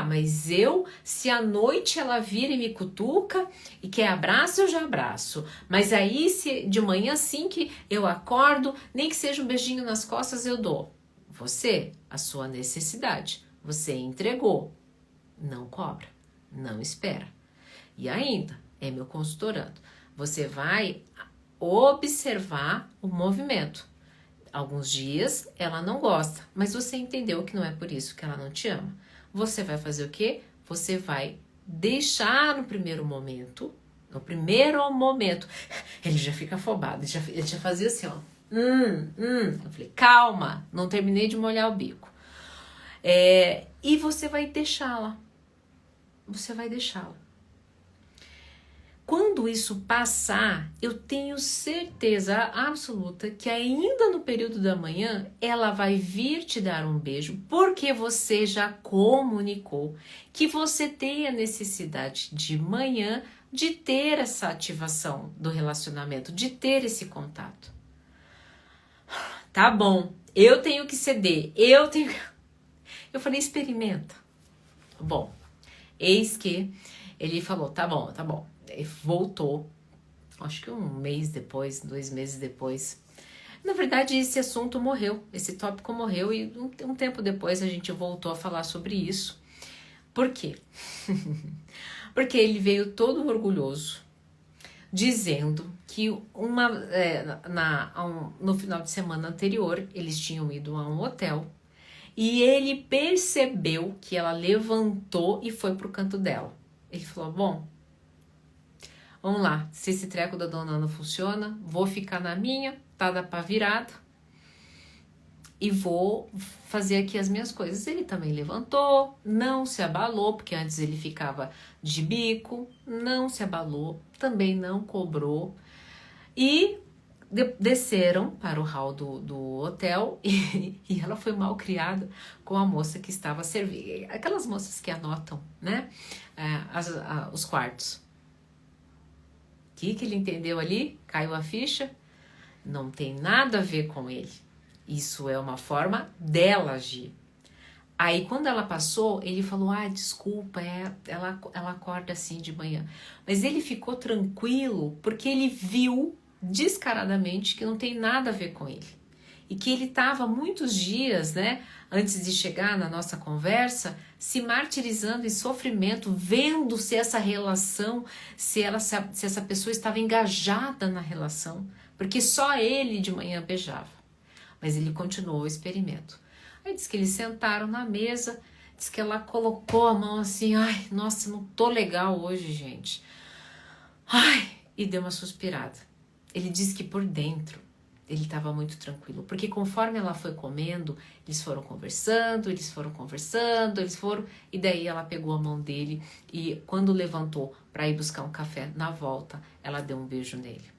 mas se à noite ela vira e me cutuca e quer abraço, eu já abraço, mas aí se de manhã assim que eu acordo, nem que seja um beijinho nas costas eu dou. Você, a sua necessidade, você entregou, não cobra. Não espera. E ainda, é meu consultorando, você vai observar o movimento. Alguns dias ela não gosta, mas você entendeu que não é por isso que ela não te ama. Você vai fazer o quê? Você vai deixar no primeiro momento, ele já fica afobado, ele já fazia assim, ó. Eu falei, calma, não terminei de molhar o bico. E você vai deixá-la. Você vai deixá-la. Quando isso passar, eu tenho certeza absoluta que ainda no período da manhã, ela vai vir te dar um beijo, porque você já comunicou que você tem a necessidade de manhã de ter essa ativação do relacionamento, de ter esse contato. Tá bom, eu tenho que ceder, Eu falei, experimenta. Bom, eis que ele falou, tá bom. Ele voltou, acho que um mês depois, 2 meses depois. Na verdade, esse assunto morreu, esse tópico morreu e um tempo depois a gente voltou a falar sobre isso. Por quê? Porque ele veio todo orgulhoso, dizendo que no final de semana anterior eles tinham ido a um hotel e ele percebeu que ela levantou e foi pro canto dela. Ele falou, bom, vamos lá, se esse treco da dona não funciona, vou ficar na minha, tá da pá virada, e vou fazer aqui as minhas coisas. Ele também levantou, não se abalou, porque antes ele ficava de bico, não se abalou, também não cobrou, e desceram para o hall do hotel e ela foi mal criada com a moça que estava servindo, aquelas moças que anotam, né, os quartos. O que ele entendeu ali? Caiu a ficha? Não tem nada a ver com ele. Isso é uma forma dela agir. Aí quando ela passou, ele falou, desculpa, ela acorda assim de manhã. Mas ele ficou tranquilo porque ele viu descaradamente que não tem nada a ver com ele. E que ele estava muitos dias, né, antes de chegar na nossa conversa, se martirizando em sofrimento, vendo se essa relação, se essa pessoa estava engajada na relação, porque só ele de manhã beijava. Mas ele continuou o experimento. Aí diz que eles sentaram na mesa, diz que ela colocou a mão assim, nossa, não tô legal hoje, gente. E deu uma suspirada. Ele disse que por dentro ele estava muito tranquilo, porque conforme ela foi comendo, eles foram conversando, e daí ela pegou a mão dele e quando levantou para ir buscar um café na volta, ela deu um beijo nele.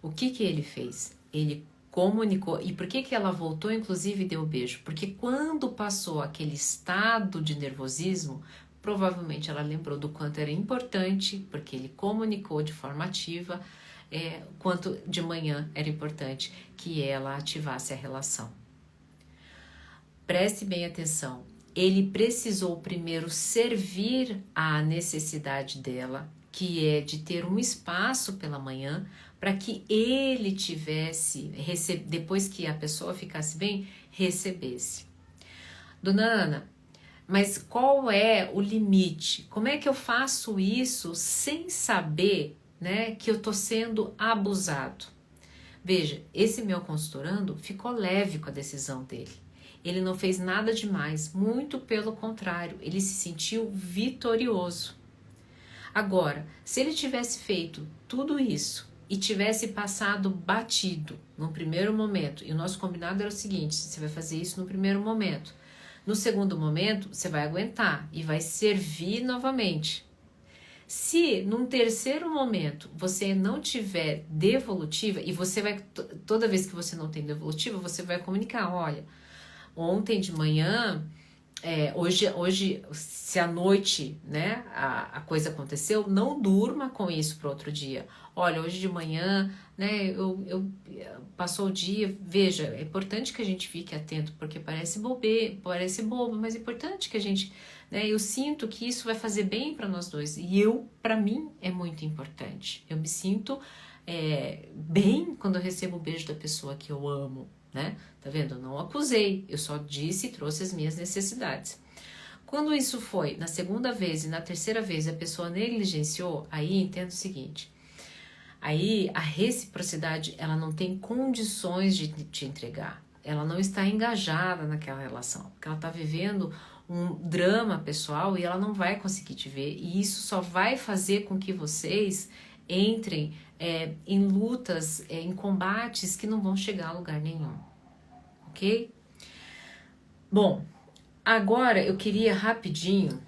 O que ele fez? Ele comunicou. E por que ela voltou, inclusive, e deu o beijo? Porque quando passou aquele estado de nervosismo, provavelmente ela lembrou do quanto era importante, porque ele comunicou de forma ativa, quanto de manhã era importante que ela ativasse a relação. Preste bem atenção. Ele precisou primeiro servir à necessidade dela, que é de ter um espaço pela manhã, para que ele tivesse, depois que a pessoa ficasse bem, recebesse. Dona Ana, mas qual é o limite? Como é que eu faço isso sem saber, né, que eu estou sendo abusado? Veja, esse meu consultorando ficou leve com a decisão dele. Ele não fez nada demais, muito pelo contrário, ele se sentiu vitorioso. Agora, se ele tivesse feito tudo isso e tivesse passado batido no primeiro momento, e o nosso combinado era o seguinte, você vai fazer isso no primeiro momento, no segundo momento você vai aguentar e vai servir novamente. Se num terceiro momento você não tiver devolutiva, e você vai, toda vez que você não tem devolutiva, você vai comunicar, olha, ontem de manhã, hoje, se à noite, né, a coisa aconteceu, não durma com isso para outro dia. Olha, hoje de manhã, né, passou o dia, veja, é importante que a gente fique atento, porque parece bobo, mas é importante que a gente, né, eu sinto que isso vai fazer bem para nós dois, e para mim, é muito importante. Eu me sinto bem quando eu recebo o beijo da pessoa que eu amo, né? Tá vendo? Eu não acusei, eu só disse e trouxe as minhas necessidades. Quando isso foi na segunda vez e na terceira vez a pessoa negligenciou, aí entenda o seguinte, aí a reciprocidade, ela não tem condições de te entregar, ela não está engajada naquela relação, porque ela está vivendo um drama pessoal e ela não vai conseguir te ver, e isso só vai fazer com que vocês entrem em lutas, em combates que não vão chegar a lugar nenhum, ok? Bom, agora eu queria rapidinho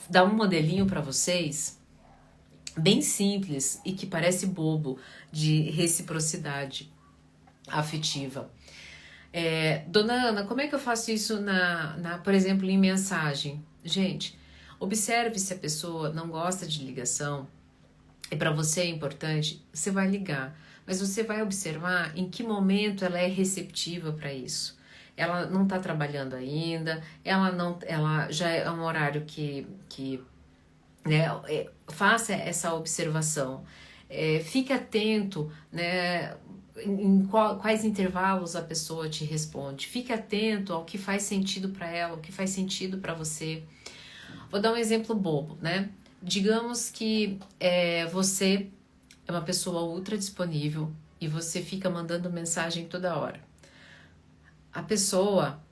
dar um modelinho para vocês, bem simples e que parece bobo, de reciprocidade afetiva. Dona Ana, como é que eu faço isso por exemplo, em mensagem? Gente, observe se a pessoa não gosta de ligação e para você é importante, você vai ligar, mas você vai observar em que momento ela é receptiva para isso. Ela não está trabalhando ainda, ela já é um horário que né, faça essa observação. Fique atento, né, em quais intervalos a pessoa te responde. Fique atento ao que faz sentido para ela, o que faz sentido para você. Vou dar um exemplo bobo, né? Digamos que você é uma pessoa ultra disponível e você fica mandando mensagem toda hora. A pessoa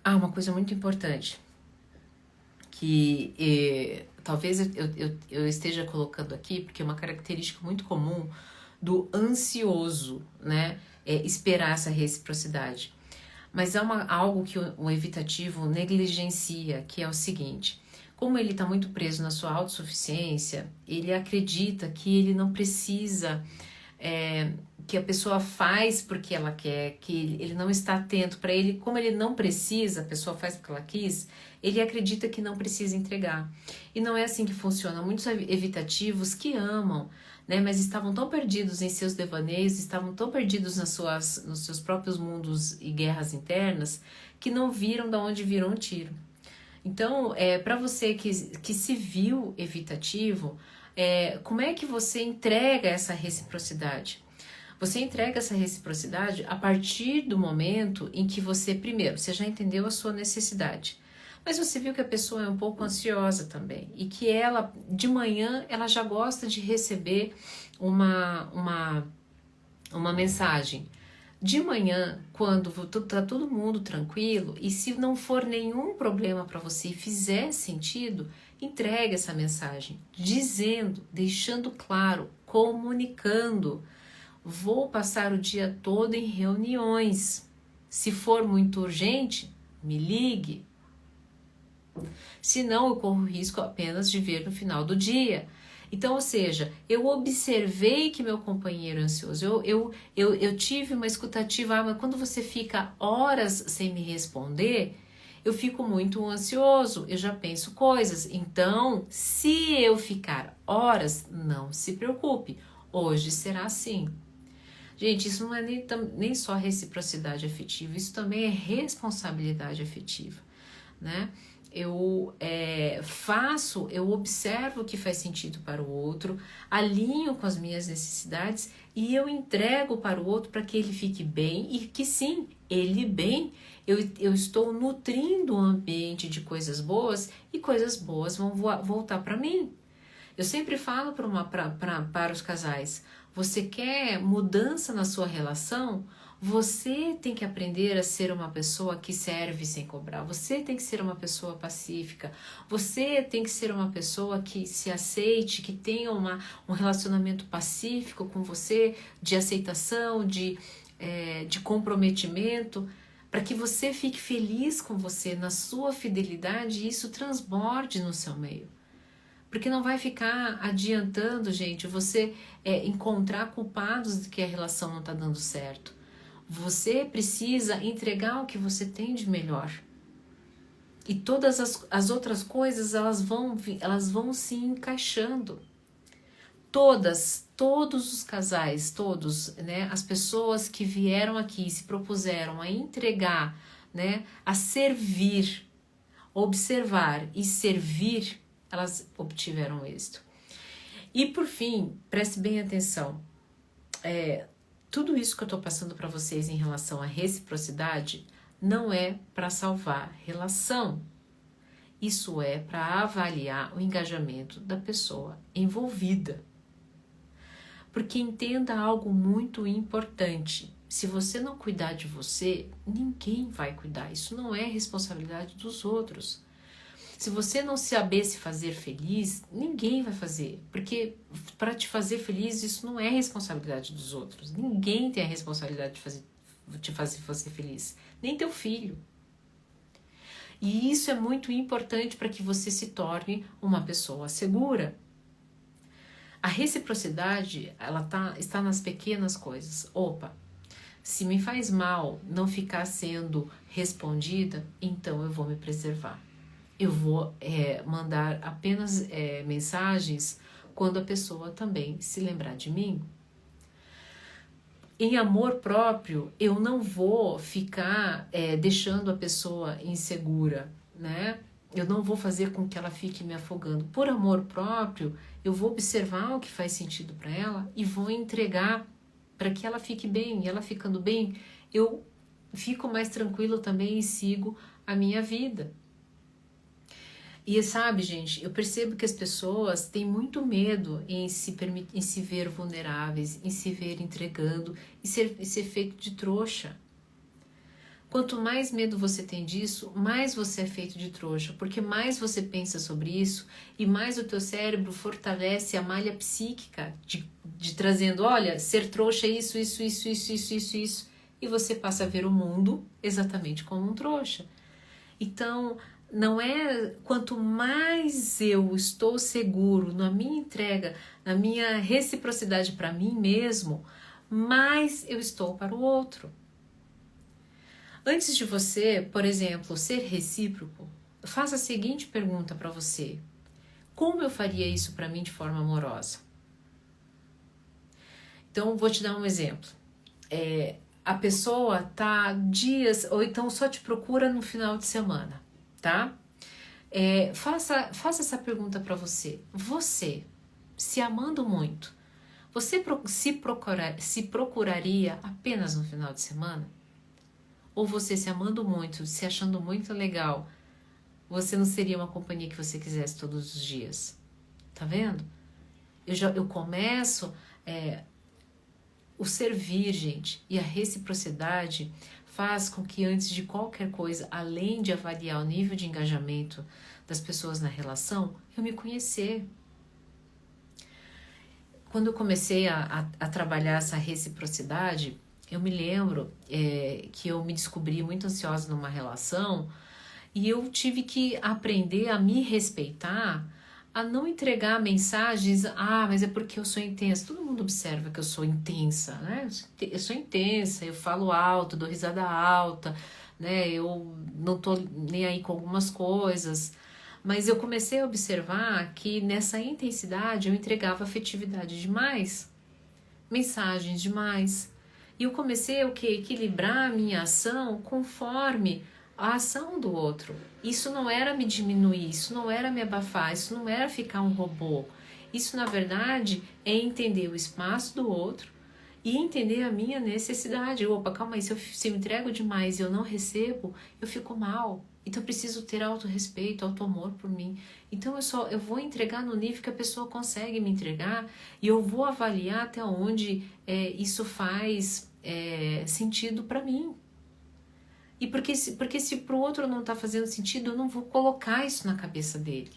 uma coisa muito importante que talvez eu esteja colocando aqui, porque é uma característica muito comum do ansioso, né? Esperar essa reciprocidade. Mas é algo que o evitativo negligencia, que é o seguinte: como ele está muito preso na sua autossuficiência, ele acredita que ele não precisa, que a pessoa faz porque ela quer, que ele não está atento para ele, como ele não precisa, a pessoa faz porque ela quis, ele acredita que não precisa entregar. E não é assim que funciona. Muitos evitativos que amam, né, mas estavam tão perdidos em seus devaneios, estavam tão perdidos nos seus próprios mundos e guerras internas, que não viram de onde virou um tiro. Então, para você que se viu evitativo, como é que você entrega essa reciprocidade? Você entrega essa reciprocidade a partir do momento em que você, primeiro, você já entendeu a sua necessidade, mas você viu que a pessoa é um pouco ansiosa também e que ela, de manhã, ela já gosta de receber uma mensagem, De manhã, quando tá todo mundo tranquilo, e se não for nenhum problema para você e fizer sentido, entregue essa mensagem, dizendo, deixando claro, comunicando. Vou passar o dia todo em reuniões. Se for muito urgente, me ligue. Senão, eu corro o risco apenas de ver no final do dia. Então, ou seja, eu observei que meu companheiro é ansioso, eu tive uma escutativa, mas quando você fica horas sem me responder, eu fico muito ansioso, eu já penso coisas. Então, se eu ficar horas, não se preocupe, hoje será assim. Gente, isso não é nem só reciprocidade afetiva, isso também é responsabilidade afetiva, né? Eu eu observo o que faz sentido para o outro, alinho com as minhas necessidades e eu entrego para o outro para que ele fique bem e que sim, ele bem, eu estou nutrindo o ambiente de coisas boas e coisas boas vão voltar para mim. Eu sempre falo para os casais, você quer mudança na sua relação? Você tem que aprender a ser uma pessoa que serve sem cobrar. Você tem que ser uma pessoa pacífica. Você tem que ser uma pessoa que se aceite, que tenha um relacionamento pacífico com você, de aceitação, de comprometimento, para que você fique feliz com você, na sua fidelidade e isso transborde no seu meio. Porque não vai ficar adiantando, gente, você encontrar culpados de que a relação não está dando certo. Você precisa entregar o que você tem de melhor. E todas as outras coisas, elas vão se encaixando. Todos os casais, né, as pessoas que vieram aqui, se propuseram a entregar, né, a servir, observar e servir, elas obtiveram êxito. E por fim, preste bem atenção, tudo isso que eu estou passando para vocês em relação à reciprocidade não é para salvar relação. Isso é para avaliar o engajamento da pessoa envolvida. Porque entenda algo muito importante. Se você não cuidar de você, ninguém vai cuidar. Isso não é responsabilidade dos outros. Se você não saber se fazer feliz, ninguém vai fazer. Porque para te fazer feliz, isso não é responsabilidade dos outros. Ninguém tem a responsabilidade de te fazer você feliz. Nem teu filho. E isso é muito importante para que você se torne uma pessoa segura. A reciprocidade, está nas pequenas coisas. Opa, se me faz mal não ficar sendo respondida, então eu vou me preservar. Eu vou mandar apenas mensagens quando a pessoa também se lembrar de mim. Em amor próprio, eu não vou ficar deixando a pessoa insegura, né? Eu não vou fazer com que ela fique me afogando. Por amor próprio, eu vou observar o que faz sentido para ela e vou entregar para que ela fique bem. E ela ficando bem, eu fico mais tranquilo também e sigo a minha vida. E sabe, gente, eu percebo que as pessoas têm muito medo em se ver vulneráveis, em se ver entregando e ser feito de trouxa. Quanto mais medo você tem disso, mais você é feito de trouxa, porque mais você pensa sobre isso e mais o teu cérebro fortalece a malha psíquica de trazendo, olha, ser trouxa é isso, e você passa a ver o mundo exatamente como um trouxa. Então, não é quanto mais eu estou seguro na minha entrega, na minha reciprocidade para mim mesmo, mais eu estou para o outro. Antes de você, por exemplo, ser recíproco, faça a seguinte pergunta para você: como eu faria isso para mim de forma amorosa? Então, vou te dar um exemplo. A pessoa tá dias, ou então só te procura no final de semana, tá? Faça essa pergunta para você. Você, se amando muito, você se procuraria apenas no final de semana? Ou você se amando muito, se achando muito legal, você não seria uma companhia que você quisesse todos os dias? Tá vendo? Eu começo O servir, gente, e a reciprocidade faz com que antes de qualquer coisa, além de avaliar o nível de engajamento das pessoas na relação, eu me conhecer. Quando eu comecei a trabalhar essa reciprocidade, eu me lembro que eu me descobri muito ansiosa numa relação e eu tive que aprender a me respeitar, a não entregar mensagens, mas é porque eu sou intensa. Todo mundo observa que eu sou intensa, né? Eu sou intensa, eu falo alto, dou risada alta, né? Eu não tô nem aí com algumas coisas. Mas eu comecei a observar que nessa intensidade eu entregava afetividade demais, mensagens demais. E eu comecei a equilibrar a minha ação conforme a ação do outro. Isso não era me diminuir, isso não era me abafar, isso não era ficar um robô. Isso, na verdade, é entender o espaço do outro e entender a minha necessidade. Opa, calma aí, se eu entrego demais e eu não recebo, eu fico mal. Então eu preciso ter autorrespeito, auto-amor por mim. Então eu vou entregar no nível que a pessoa consegue me entregar e eu vou avaliar até onde isso faz sentido para mim. E porque se pro outro não tá fazendo sentido, eu não vou colocar isso na cabeça dele.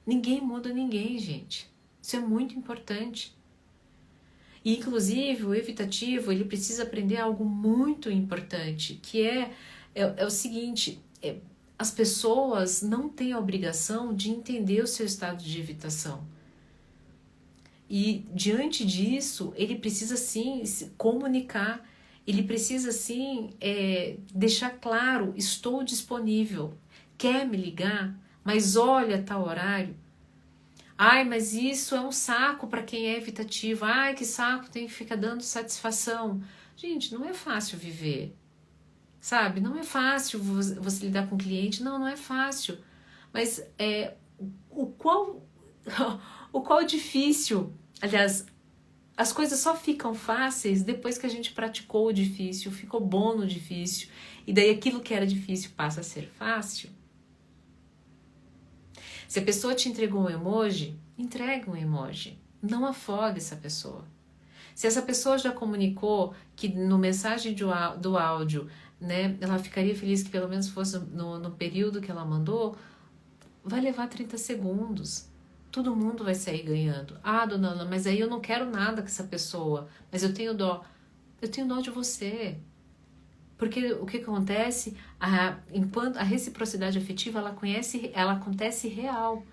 Ninguém muda ninguém, gente. Isso é muito importante. E, inclusive, o evitativo, ele precisa aprender algo muito importante, que é o seguinte, as pessoas não têm a obrigação de entender o seu estado de evitação. E, diante disso, ele precisa, sim, se comunicar. Ele precisa, sim, deixar claro, estou disponível. Quer me ligar? Mas olha, tá horário. Ai, mas isso é um saco para quem é evitativo. Ai, que saco, tem que ficar dando satisfação. Gente, não é fácil viver. Sabe? Não é fácil você lidar com o cliente. Não é fácil. Mas o qual difícil. Aliás, as coisas só ficam fáceis depois que a gente praticou o difícil, ficou bom no difícil, e daí aquilo que era difícil passa a ser fácil. Se a pessoa te entregou um emoji, entrega um emoji. Não afogue essa pessoa. Se essa pessoa já comunicou que no mensagem do áudio, né, ela ficaria feliz que pelo menos fosse no período que ela mandou, vai levar 30 segundos. Todo mundo vai sair ganhando. Dona Ana, mas aí eu não quero nada com essa pessoa, mas eu tenho dó. Eu tenho dó de você. Porque o que acontece, enquanto a reciprocidade afetiva, ela acontece real.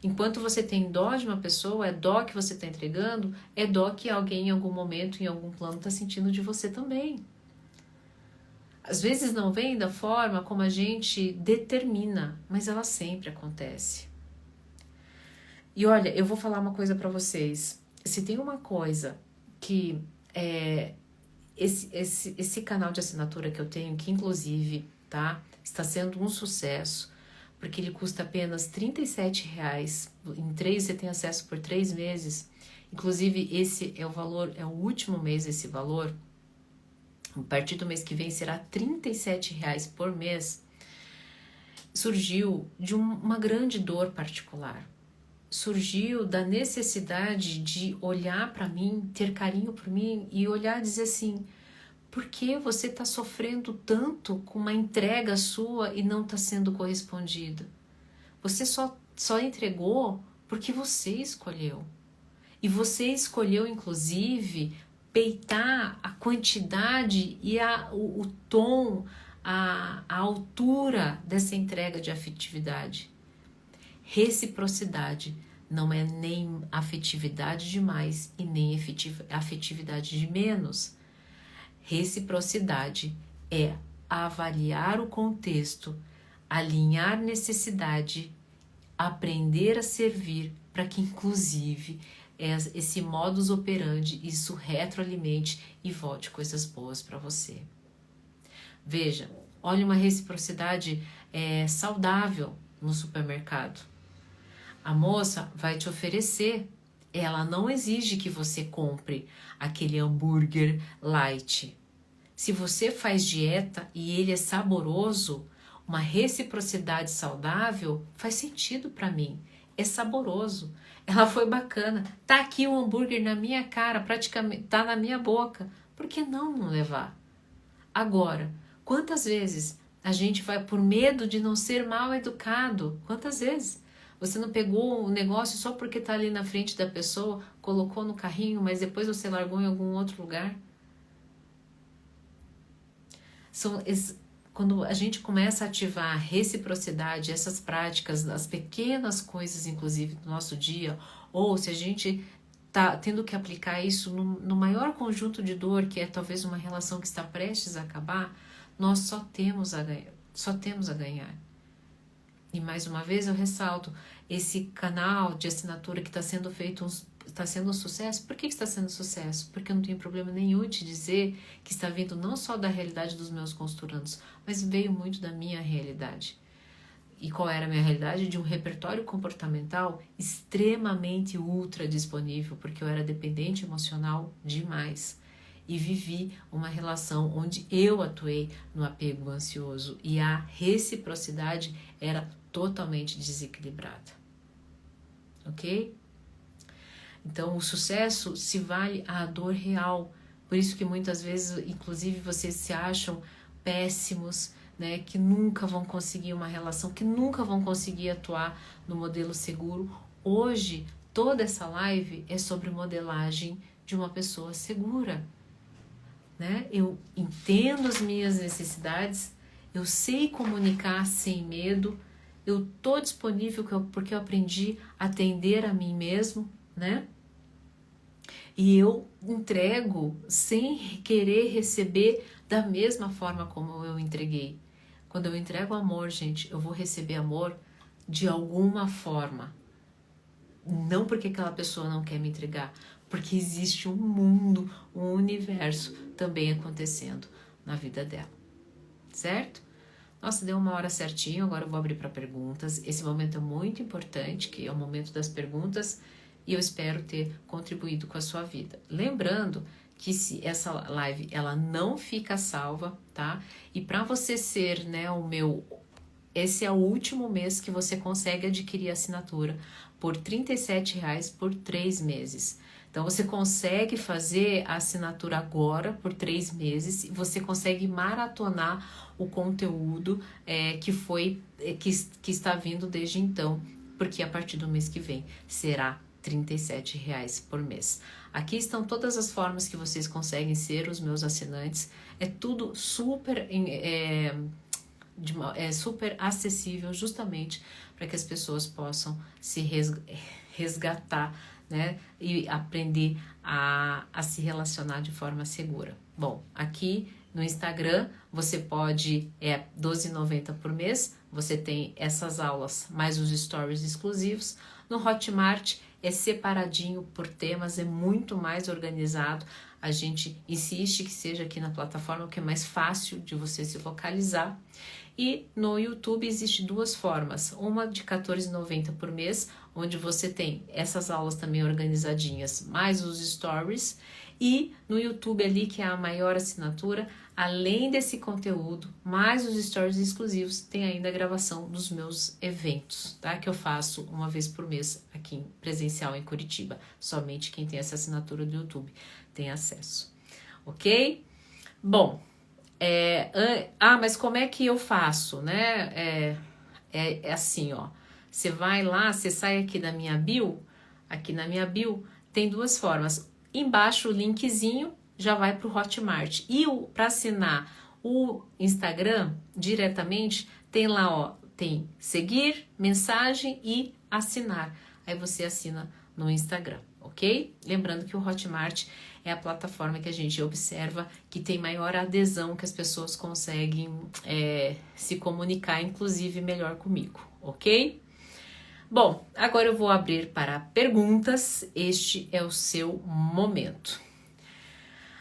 Enquanto você tem dó de uma pessoa, é dó que você está entregando, é dó que alguém em algum momento, em algum plano, está sentindo de você também. Às vezes não vem da forma como a gente determina, mas ela sempre acontece. E olha, eu vou falar uma coisa para vocês. Se tem uma coisa que esse canal de assinatura que eu tenho, que inclusive está sendo um sucesso, porque ele custa apenas R$37. Você tem acesso por 3 meses. Inclusive, esse é o valor, é o último mês esse valor. A partir do mês que vem será R$37 por mês. Surgiu de uma grande dor particular. Surgiu da necessidade de olhar para mim, ter carinho por mim e olhar e dizer assim: por que você está sofrendo tanto com uma entrega sua e não está sendo correspondido? Você só entregou porque você escolheu. E você escolheu, inclusive, peitar a quantidade e o tom, a altura dessa entrega de afetividade. Reciprocidade não é nem afetividade demais e nem afetividade de menos. Reciprocidade é avaliar o contexto, alinhar necessidade, aprender a servir para que, inclusive, esse modus operandi, isso retroalimente e volte coisas boas para você. Veja, olha uma reciprocidade saudável no supermercado. A moça vai te oferecer, ela não exige que você compre aquele hambúrguer light. Se você faz dieta e ele é saboroso, uma reciprocidade saudável faz sentido para mim. é saboroso, ela foi bacana, tá aqui o hambúrguer na minha cara, praticamente tá na minha boca, por que não levar? Agora, quantas vezes a gente vai por medo de não ser mal educado? Quantas vezes? Você não pegou o negócio só porque tá ali na frente da pessoa, colocou no carrinho, mas depois você largou em algum outro lugar? Quando a gente começa a ativar a reciprocidade, essas práticas, as pequenas coisas, inclusive, do nosso dia, ou se a gente tá tendo que aplicar isso no maior conjunto de dor, que é talvez uma relação que está prestes a acabar, nós só temos a ganhar, só temos a ganhar. E mais uma vez eu ressalto, esse canal de assinatura que está sendo feito, está sendo um sucesso. Por que está sendo sucesso? Porque eu não tenho problema nenhum em te dizer que está vindo não só da realidade dos meus consultorandos, mas veio muito da minha realidade. E qual era a minha realidade? De um repertório comportamental extremamente ultra disponível, porque eu era dependente emocional demais. E vivi uma relação onde eu atuei no apego ansioso e a reciprocidade era totalmente desequilibrada. Ok? Então, o sucesso se vale à dor real. Por isso que muitas vezes, inclusive, vocês se acham péssimos, né, que nunca vão conseguir uma relação, que nunca vão conseguir atuar no modelo seguro. Hoje, toda essa live é sobre modelagem de uma pessoa segura. Né? Eu entendo as minhas necessidades, eu sei comunicar sem medo, eu tô disponível porque eu aprendi a atender a mim mesmo, né? E eu entrego sem querer receber da mesma forma como eu entreguei. Quando eu entrego amor, gente, eu vou receber amor de alguma forma. Não porque aquela pessoa não quer me entregar, porque existe um mundo, um universo também acontecendo na vida dela, certo? Nossa, deu 1 hora certinho, agora eu vou abrir para perguntas. Esse momento é muito importante, que é o momento das perguntas, e eu espero ter contribuído com a sua vida. Lembrando que se essa live ela não fica salva, tá? E para você ser, né, esse é o último mês que você consegue adquirir a assinatura por R$ 37,00 por 3 meses. Então, você consegue fazer a assinatura agora por 3 meses e você consegue maratonar o conteúdo que está vindo desde então, porque a partir do mês que vem será R$ 37,00 por mês. Aqui estão todas as formas que vocês conseguem ser os meus assinantes. É tudo super super acessível, justamente para que as pessoas possam se resgatar, né, e aprender a se relacionar de forma segura. Bom, aqui no Instagram você pode, R$12,90 por mês, você tem essas aulas mais os stories exclusivos. No Hotmart é separadinho por temas, é muito mais organizado. A gente insiste que seja aqui na plataforma, que é mais fácil de você se localizar. E no YouTube existe 2 formas, uma de R$14,90 por mês, onde você tem essas aulas também organizadinhas, mais os stories, e no YouTube ali, que é a maior assinatura, além desse conteúdo, mais os stories exclusivos, tem ainda a gravação dos meus eventos, tá? Que eu faço 1 vez por mês aqui presencial em Curitiba. Somente quem tem essa assinatura do YouTube tem acesso, ok? Bom, mas como é que eu faço, né? É assim, ó. Você vai lá, você sai aqui na minha bio, tem 2 formas. Embaixo o linkzinho já vai para o Hotmart. E para assinar o Instagram diretamente, tem lá, ó, tem seguir, mensagem e assinar. Aí você assina no Instagram, ok? Lembrando que o Hotmart é a plataforma que a gente observa que tem maior adesão, que as pessoas conseguem se comunicar, inclusive, melhor comigo, ok? Bom, agora eu vou abrir para perguntas. Este é o seu momento.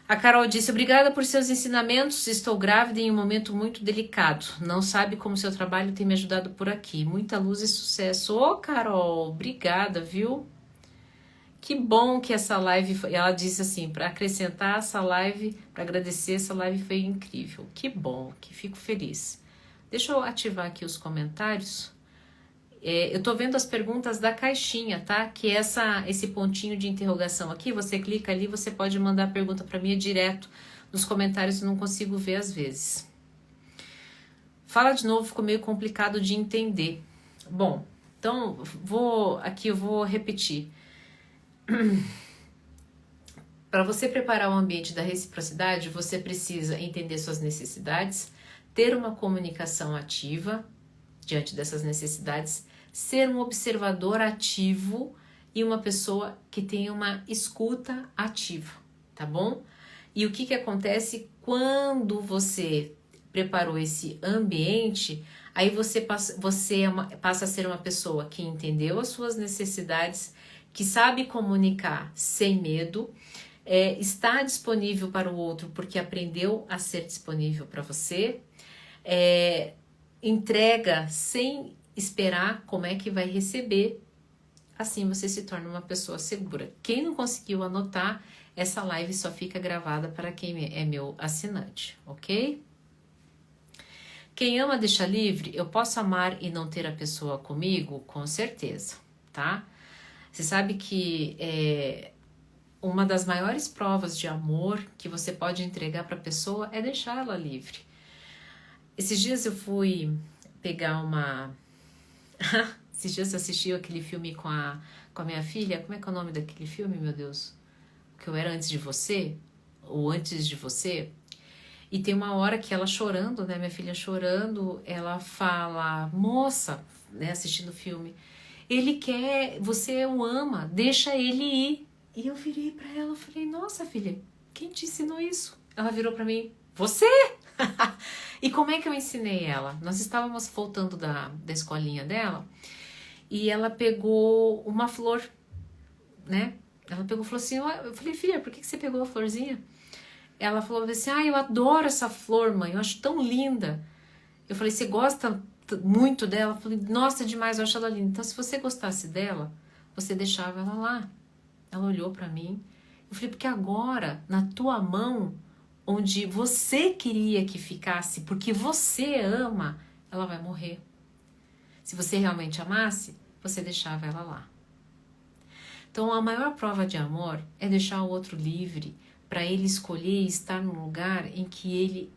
A Carol disse, obrigada por seus ensinamentos, estou grávida em um momento muito delicado, não sabe como seu trabalho tem me ajudado por aqui, muita luz e sucesso. Ô Carol, obrigada, viu? Que bom que essa live, ela disse assim, para acrescentar essa live, para agradecer, essa live foi incrível. Que bom, que fico feliz. Deixa eu ativar aqui os comentários. Eu tô vendo as perguntas da caixinha, tá? Que é esse pontinho de interrogação aqui, você clica ali, você pode mandar a pergunta para mim direto nos comentários, eu não consigo ver às vezes. Fala de novo, ficou meio complicado de entender. Bom, então eu vou repetir. Para você preparar o ambiente da reciprocidade, você precisa entender suas necessidades, ter uma comunicação ativa diante dessas necessidades, ser um observador ativo e uma pessoa que tenha uma escuta ativa, tá bom? E o que acontece quando você preparou esse ambiente, aí você passa a ser uma pessoa que entendeu as suas necessidades, que sabe comunicar sem medo, está disponível para o outro porque aprendeu a ser disponível para você, entrega sem esperar como é que vai receber, assim você se torna uma pessoa segura. Quem não conseguiu anotar, essa live só fica gravada para quem é meu assinante, ok? Quem ama deixa livre, eu posso amar e não ter a pessoa comigo? Com certeza, tá? Você sabe que uma das maiores provas de amor que você pode entregar para a pessoa é deixar ela livre. Esses dias eu fui pegar Esses dias eu assisti aquele filme com a minha filha. Como é que é o nome daquele filme, meu Deus? Que eu era antes de você? Ou antes de você? E tem uma hora que ela chorando, né? Minha filha chorando, ela fala, moça, né? Assistindo o filme, ele quer, você o ama, deixa ele ir. E eu virei pra ela e falei, nossa filha, quem te ensinou isso? Ela virou pra mim, você! E como é que eu ensinei ela? Nós estávamos voltando da escolinha dela e ela pegou uma flor, né? Ela pegou e falou assim, eu falei, filha, por que você pegou a florzinha? Ela falou assim, eu adoro essa flor, mãe, eu acho tão linda. Eu falei, você gosta muito dela? Eu falei, nossa, demais, eu acho ela linda. Então, se você gostasse dela, você deixava ela lá. Ela olhou pra mim. Eu falei, porque agora, na tua mão, onde você queria que ficasse, porque você ama, ela vai morrer. Se você realmente amasse, você deixava ela lá. Então, a maior prova de amor é deixar o outro livre, para ele escolher estar num lugar em que ele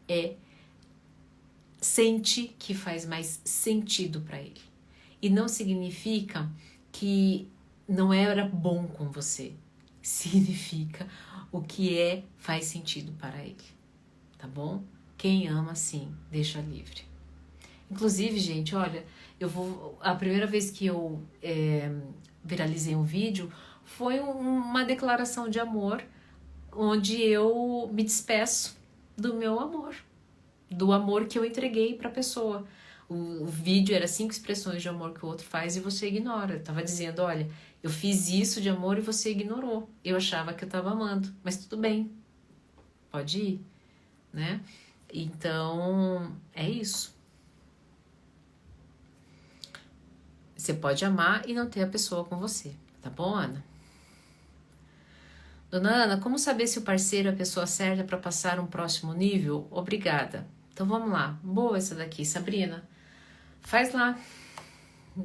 sente que faz mais sentido para ele. E não significa que não era bom com você. Significa o que faz sentido para ele. Tá bom? Quem ama, sim, deixa livre. Inclusive, gente, olha, a primeira vez que eu viralizei um vídeo foi uma declaração de amor, onde eu me despeço do meu amor, do amor que eu entreguei para a pessoa. O vídeo era 5 expressões de amor que o outro faz e você ignora. Eu tava dizendo, olha, eu fiz isso de amor e você ignorou. Eu achava que eu tava amando, mas tudo bem, pode ir, né? Então, é isso. Você pode amar e não ter a pessoa com você, tá bom, Ana? Dona Ana, como saber se o parceiro é a pessoa certa para passar um próximo nível? Obrigada. Então vamos lá. Boa essa daqui, Sabrina. Faz lá.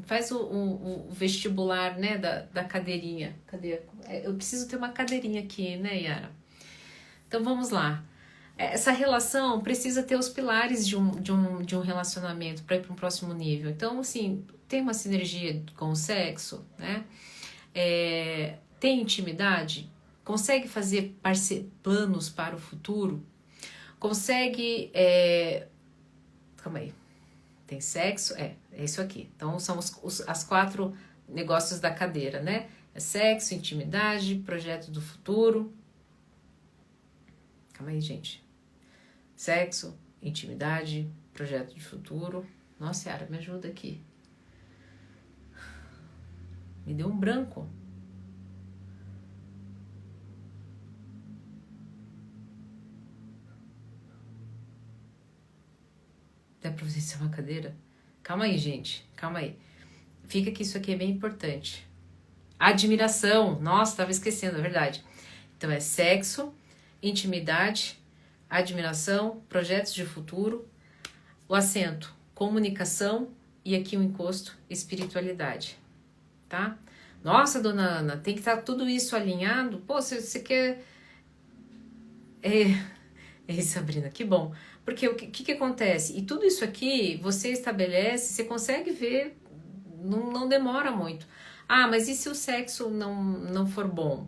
Faz o vestibular, né, da cadeirinha. Cadê? Eu preciso ter uma cadeirinha aqui, né, Yara? Então vamos lá. Essa relação precisa ter os pilares de um relacionamento para ir para um próximo nível. Então, assim, tem uma sinergia com o sexo, né? Tem intimidade? Consegue fazer planos para o futuro? Consegue... Calma aí. Tem sexo? É isso aqui. Então, são as 4 negócios da cadeira, né? É sexo, intimidade, projeto do futuro. Calma aí, gente. Sexo, intimidade, projeto de futuro. Nossa, Yara, me ajuda aqui. Me deu um branco. Dá pra você ser uma cadeira? Calma aí, gente. Calma aí. Fica que isso aqui é bem importante. Admiração. Nossa, tava esquecendo, é verdade. Então é sexo, intimidade, admiração, projetos de futuro. O acento, comunicação, e aqui um encosto, espiritualidade, tá? Nossa, dona Ana, tem que estar tudo isso alinhado? Pô, você quer... Sabrina, que bom. Porque o que acontece? E tudo isso aqui, você estabelece, você consegue ver, não demora muito. Ah, mas e se o sexo não for bom?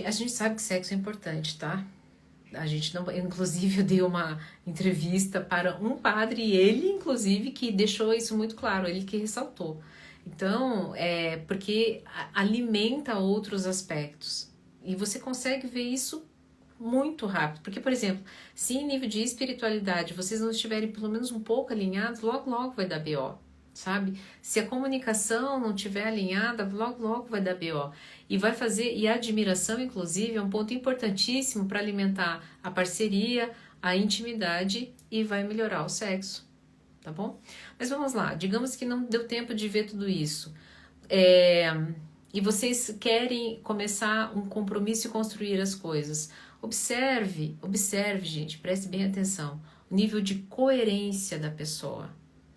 A gente sabe que sexo é importante, tá? A gente não... Inclusive, eu dei uma entrevista para um padre, e ele, inclusive, que deixou isso muito claro, ele que ressaltou. Então, porque alimenta outros aspectos. E você consegue ver isso muito rápido. Porque, por exemplo, se em nível de espiritualidade vocês não estiverem pelo menos um pouco alinhados, logo, logo vai dar BO, sabe? Se a comunicação não estiver alinhada, logo, logo vai dar BO. E vai fazer, e a admiração, inclusive, é um ponto importantíssimo para alimentar a parceria, a intimidade e vai melhorar o sexo, tá bom? Mas vamos lá, digamos que não deu tempo de ver tudo isso. E vocês querem começar um compromisso e construir as coisas. Observe, gente, preste bem atenção, o nível de coerência da pessoa,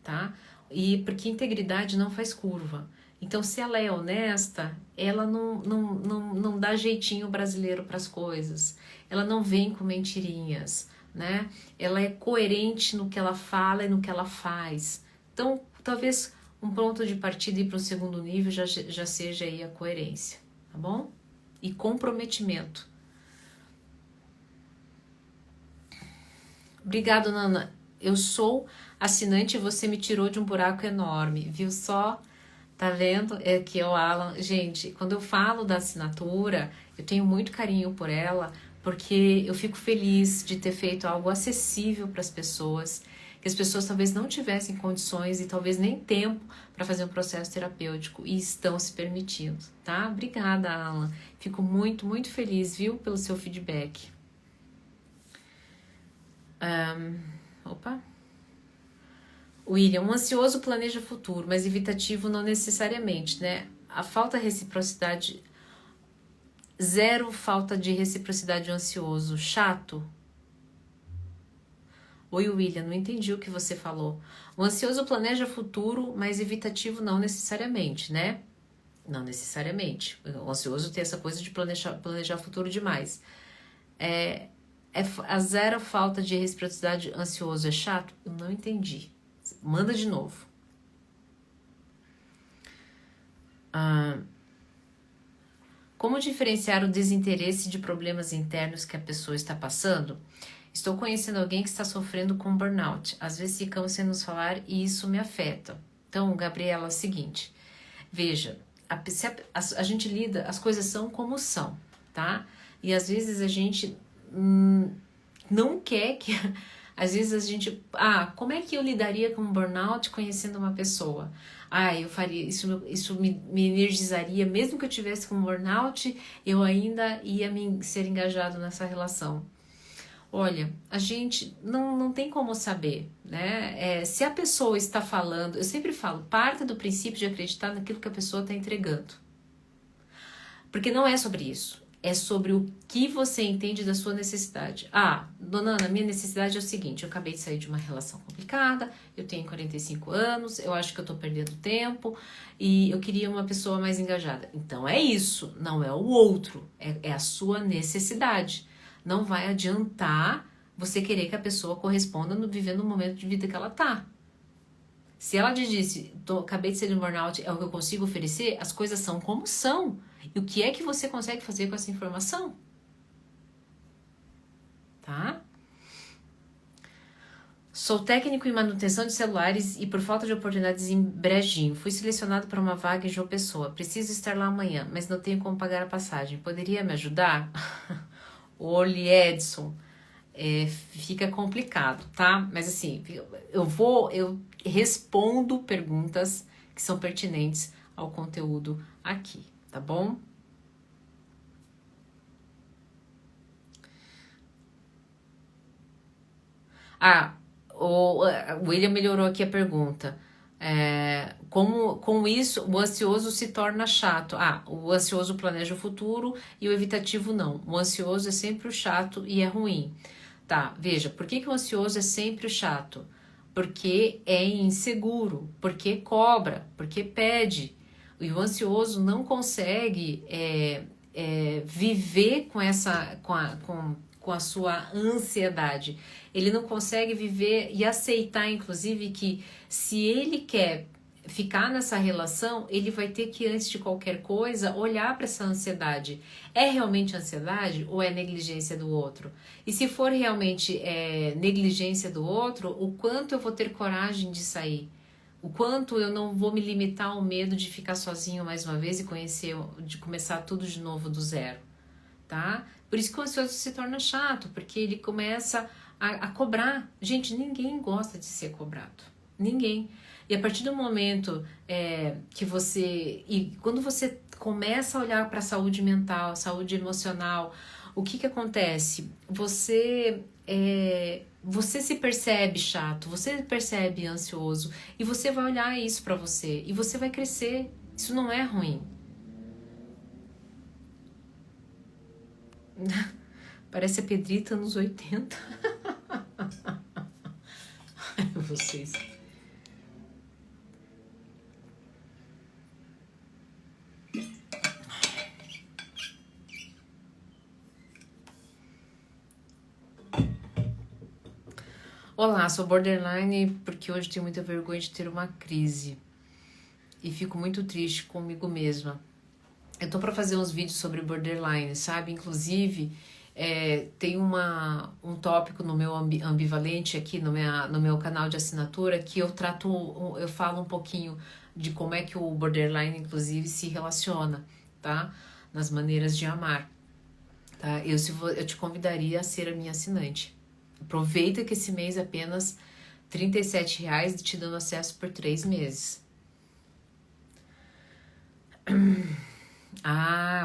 tá? E porque integridade não faz curva. Então, se ela é honesta, ela não dá jeitinho brasileiro para as coisas. Ela não vem com mentirinhas, né? Ela é coerente no que ela fala e no que ela faz. Então, talvez um ponto de partida e para o segundo nível já seja aí a coerência, tá bom? E comprometimento. Obrigado, Nana. Eu sou assinante e você me tirou de um buraco enorme, viu só? Tá vendo? É que é o Alan. Gente, quando eu falo da assinatura, eu tenho muito carinho por ela, porque eu fico feliz de ter feito algo acessível para as pessoas, que as pessoas talvez não tivessem condições e talvez nem tempo para fazer um processo terapêutico e estão se permitindo, tá? Obrigada, Alan. Fico muito, muito feliz, viu, pelo seu feedback. Opa. William, um ansioso planeja futuro, mas evitativo não necessariamente, né? A falta de reciprocidade, zero falta de reciprocidade ansioso, chato. Oi, William, não entendi o que você falou. O ansioso planeja futuro, mas evitativo não necessariamente, né? Não necessariamente. O ansioso tem essa coisa de planejar futuro demais. A zero falta de reciprocidade ansioso é chato? Eu não entendi. Manda de novo. Como diferenciar o desinteresse de problemas internos que a pessoa está passando? Estou conhecendo alguém que está sofrendo com burnout. Às vezes ficamos sem nos falar e isso me afeta. Então, Gabriela, é o seguinte. Veja, a gente lida, as coisas são como são, tá? E às vezes a gente não quer que... Às vezes a gente... como é que eu lidaria com um burnout conhecendo uma pessoa? Eu faria... Isso me energizaria. Mesmo que eu tivesse com um burnout, eu ainda ia ser engajado nessa relação. Olha, a gente não tem como saber, né? Se a pessoa está falando... Eu sempre falo, parta do princípio de acreditar naquilo que a pessoa está entregando. Porque não é sobre isso. É sobre o que você entende da sua necessidade. Dona Ana, minha necessidade é o seguinte, eu acabei de sair de uma relação complicada, eu tenho 45 anos, eu acho que eu tô perdendo tempo e eu queria uma pessoa mais engajada. Então é isso, não é o outro, é a sua necessidade. Não vai adiantar você querer que a pessoa corresponda vivendo o momento de vida que ela tá. Se ela te disse, acabei de sair de um burnout, é o que eu consigo oferecer, as coisas são como são. E o que é que você consegue fazer com essa informação? Tá? Sou técnico em manutenção de celulares e por falta de oportunidades em Brejinho. Fui selecionado para uma vaga em João Pessoa. Preciso estar lá amanhã, mas não tenho como pagar a passagem. Poderia me ajudar? Olhe, Edson. Fica complicado, tá? Mas assim, eu respondo perguntas que são pertinentes ao conteúdo aqui, tá bom? O William melhorou aqui a pergunta. Como com isso o ansioso se torna chato? O ansioso planeja o futuro e o evitativo não. O ansioso é sempre o chato e é ruim. Tá, veja, por que o ansioso é sempre o chato? porque é inseguro, porque cobra, porque pede. E o ansioso não consegue viver com a sua ansiedade. Ele não consegue viver e aceitar, inclusive, que se ele quer ficar nessa relação, ele vai ter que, antes de qualquer coisa, olhar para essa ansiedade. É realmente ansiedade ou é negligência do outro? E se for realmente negligência do outro, o quanto eu vou ter coragem de sair? O quanto eu não vou me limitar ao medo de ficar sozinho mais uma vez e de começar tudo de novo do zero, tá? Por isso que o ansioso se torna chato, porque ele começa a cobrar. Gente, ninguém gosta de ser cobrado. Ninguém. E a partir do momento que você... E quando você começa a olhar para a saúde mental, saúde emocional, o que acontece? Você se percebe chato, você se percebe ansioso, e você vai olhar isso para você, e você vai crescer. Isso não é ruim. Parece a Pedrita nos 80. Vocês. Olá, sou borderline porque hoje tenho muita vergonha de ter uma crise e fico muito triste comigo mesma. Eu tô para fazer uns vídeos sobre borderline, sabe? Inclusive, tem um tópico no meu ambivalente aqui no meu canal de assinatura que eu falo um pouquinho de como é que o borderline, inclusive, se relaciona, tá? Nas maneiras de amar, tá? Eu te convidaria a ser a minha assinante. Aproveita que esse mês é apenas R$37 te dando acesso por 3 meses.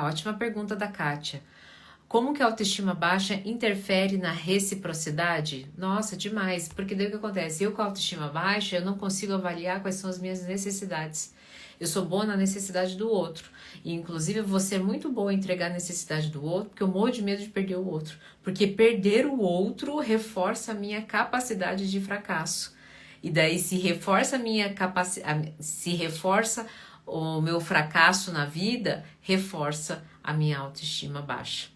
Ótima pergunta da Kátia. Como que a autoestima baixa interfere na reciprocidade? Nossa, demais, porque daí o que acontece? Eu com a autoestima baixa, eu não consigo avaliar quais são as minhas necessidades. Eu sou boa na necessidade do outro. E, inclusive, eu vou ser muito boa em entregar a necessidade do outro, porque eu morro de medo de perder o outro. Porque perder o outro reforça a minha capacidade de fracasso. E daí, se reforça o meu fracasso na vida, reforça a minha autoestima baixa,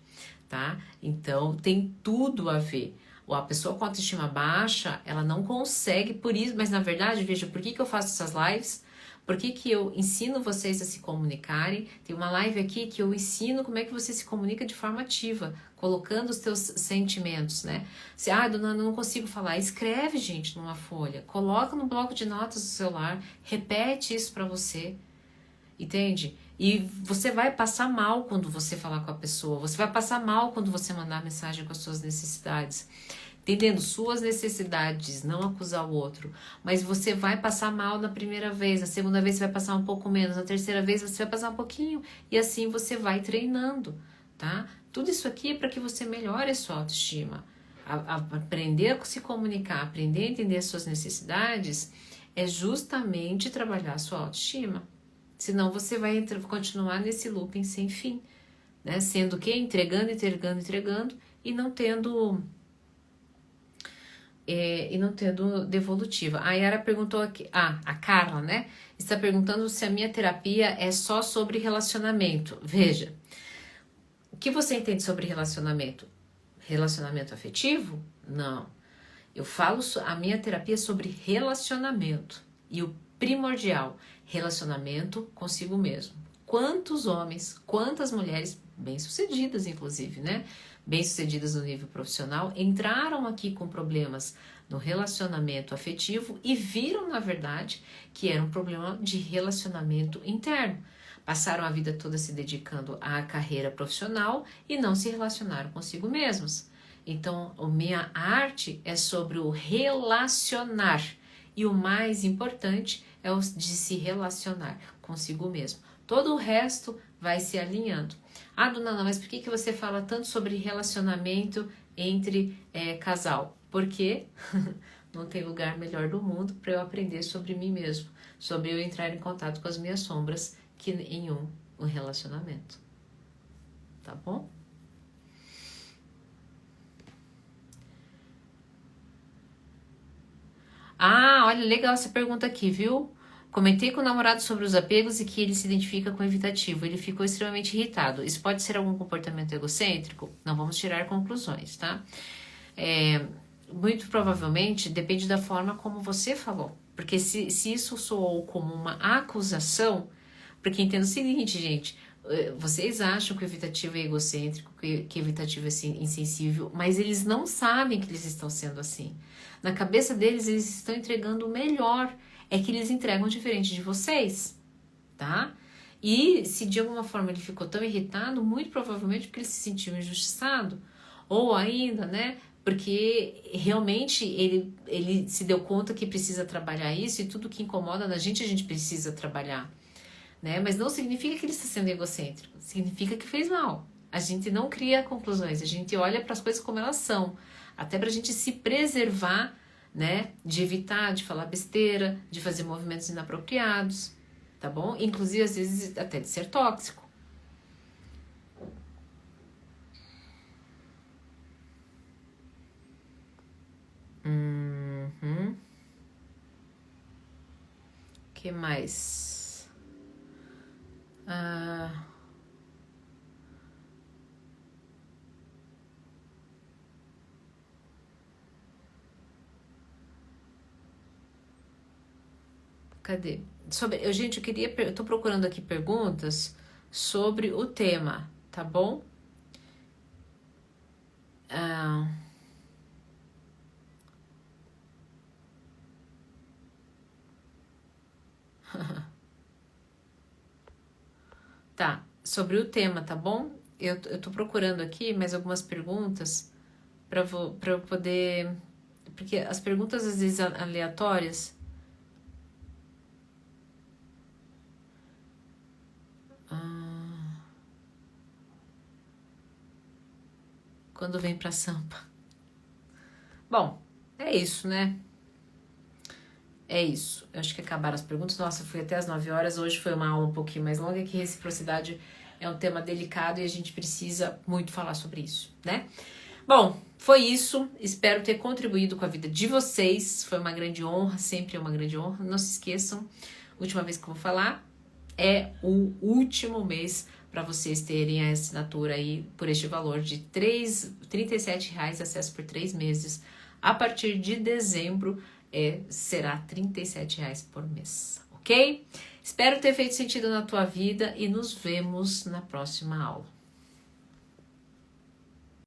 tá? Então, tem tudo a ver. A pessoa com autoestima baixa, ela não consegue, por isso, mas na verdade, veja, por que eu faço essas lives? Por que eu ensino vocês a se comunicarem? Tem uma live aqui que eu ensino como é que você se comunica de forma ativa, colocando os teus sentimentos, né? Se, dona Ana, não consigo falar, escreve, gente, numa folha, coloca no bloco de notas do celular, repete isso pra você, entende? E você vai passar mal quando você falar com a pessoa, você vai passar mal quando você mandar mensagem com as suas necessidades. Entendendo suas necessidades, não acusar o outro. Mas você vai passar mal na primeira vez, na segunda vez você vai passar um pouco menos, na terceira vez você vai passar um pouquinho. E assim você vai treinando, tá? Tudo isso aqui é para que você melhore a sua autoestima. Aprender a se comunicar, aprender a entender as suas necessidades é justamente trabalhar a sua autoestima. Senão você vai continuar nesse looping sem fim, né? Sendo que entregando e não tendo devolutiva. A Yara perguntou aqui, a Carla, né? Está perguntando se a minha terapia é só sobre relacionamento. Veja, o que você entende sobre relacionamento? Relacionamento afetivo? Não. Eu falo a minha terapia é sobre relacionamento. E o primordial, relacionamento consigo mesmo. Quantos homens, quantas mulheres, bem-sucedidas inclusive, né? Bem-sucedidas no nível profissional, entraram aqui com problemas no relacionamento afetivo e viram, na verdade, que era um problema de relacionamento interno. Passaram a vida toda se dedicando à carreira profissional e não se relacionaram consigo mesmos. Então, a minha arte é sobre o relacionar. E o mais importante é o de se relacionar consigo mesmo. Todo o resto vai se alinhando. Dona Ana, mas por que você fala tanto sobre relacionamento entre casal? Porque não tem lugar melhor do mundo para eu aprender sobre mim mesmo, sobre eu entrar em contato com as minhas sombras, que em um relacionamento. Tá bom? Ah, olha, legal essa pergunta aqui, viu? Comentei com o namorado sobre os apegos e que ele se identifica com o evitativo. Ele ficou extremamente irritado. Isso pode ser algum comportamento egocêntrico? Não vamos tirar conclusões, tá? Muito provavelmente depende da forma como você falou. Porque se isso soou como uma acusação, porque entendo o seguinte, gente, vocês acham que o evitativo é egocêntrico, que o evitativo é insensível, mas eles não sabem que eles estão sendo assim. Na cabeça deles, eles estão entregando o melhor. É que eles entregam diferente de vocês, tá? E se de alguma forma ele ficou tão irritado, muito provavelmente porque ele se sentiu injustiçado. Ou ainda, né? Porque realmente ele se deu conta que precisa trabalhar isso e tudo que incomoda na gente, a gente precisa trabalhar, né? Mas não significa que ele está sendo egocêntrico, significa que fez mal. A gente não cria conclusões, a gente olha para as coisas como elas são, até para a gente se preservar, né? De evitar de falar besteira, de fazer movimentos inapropriados, tá bom? Inclusive, às vezes, até de ser tóxico. Que mais? Ah, cadê? Gente, eu tô procurando aqui perguntas sobre o tema, tá bom? Ah, tá, sobre o tema, tá bom? Eu tô procurando aqui mais algumas perguntas para eu poder. Porque as perguntas às vezes aleatórias. Ah, quando vem pra Sampa. Bom, é isso, né? É isso. Eu acho que acabaram as perguntas. Nossa, fui até as 9 horas. Hoje foi uma aula um pouquinho mais longa, que reciprocidade é um tema delicado e a gente precisa muito falar sobre isso, né? Bom, foi isso. Espero ter contribuído com a vida de vocês. Foi uma grande honra, sempre é uma grande honra. Não se esqueçam, última vez que eu vou falar, é o último mês para vocês terem a assinatura aí por este valor de R$37, acesso por 3 meses. A partir de dezembro será R$37 por mês, ok? Espero ter feito sentido na tua vida e nos vemos na próxima aula.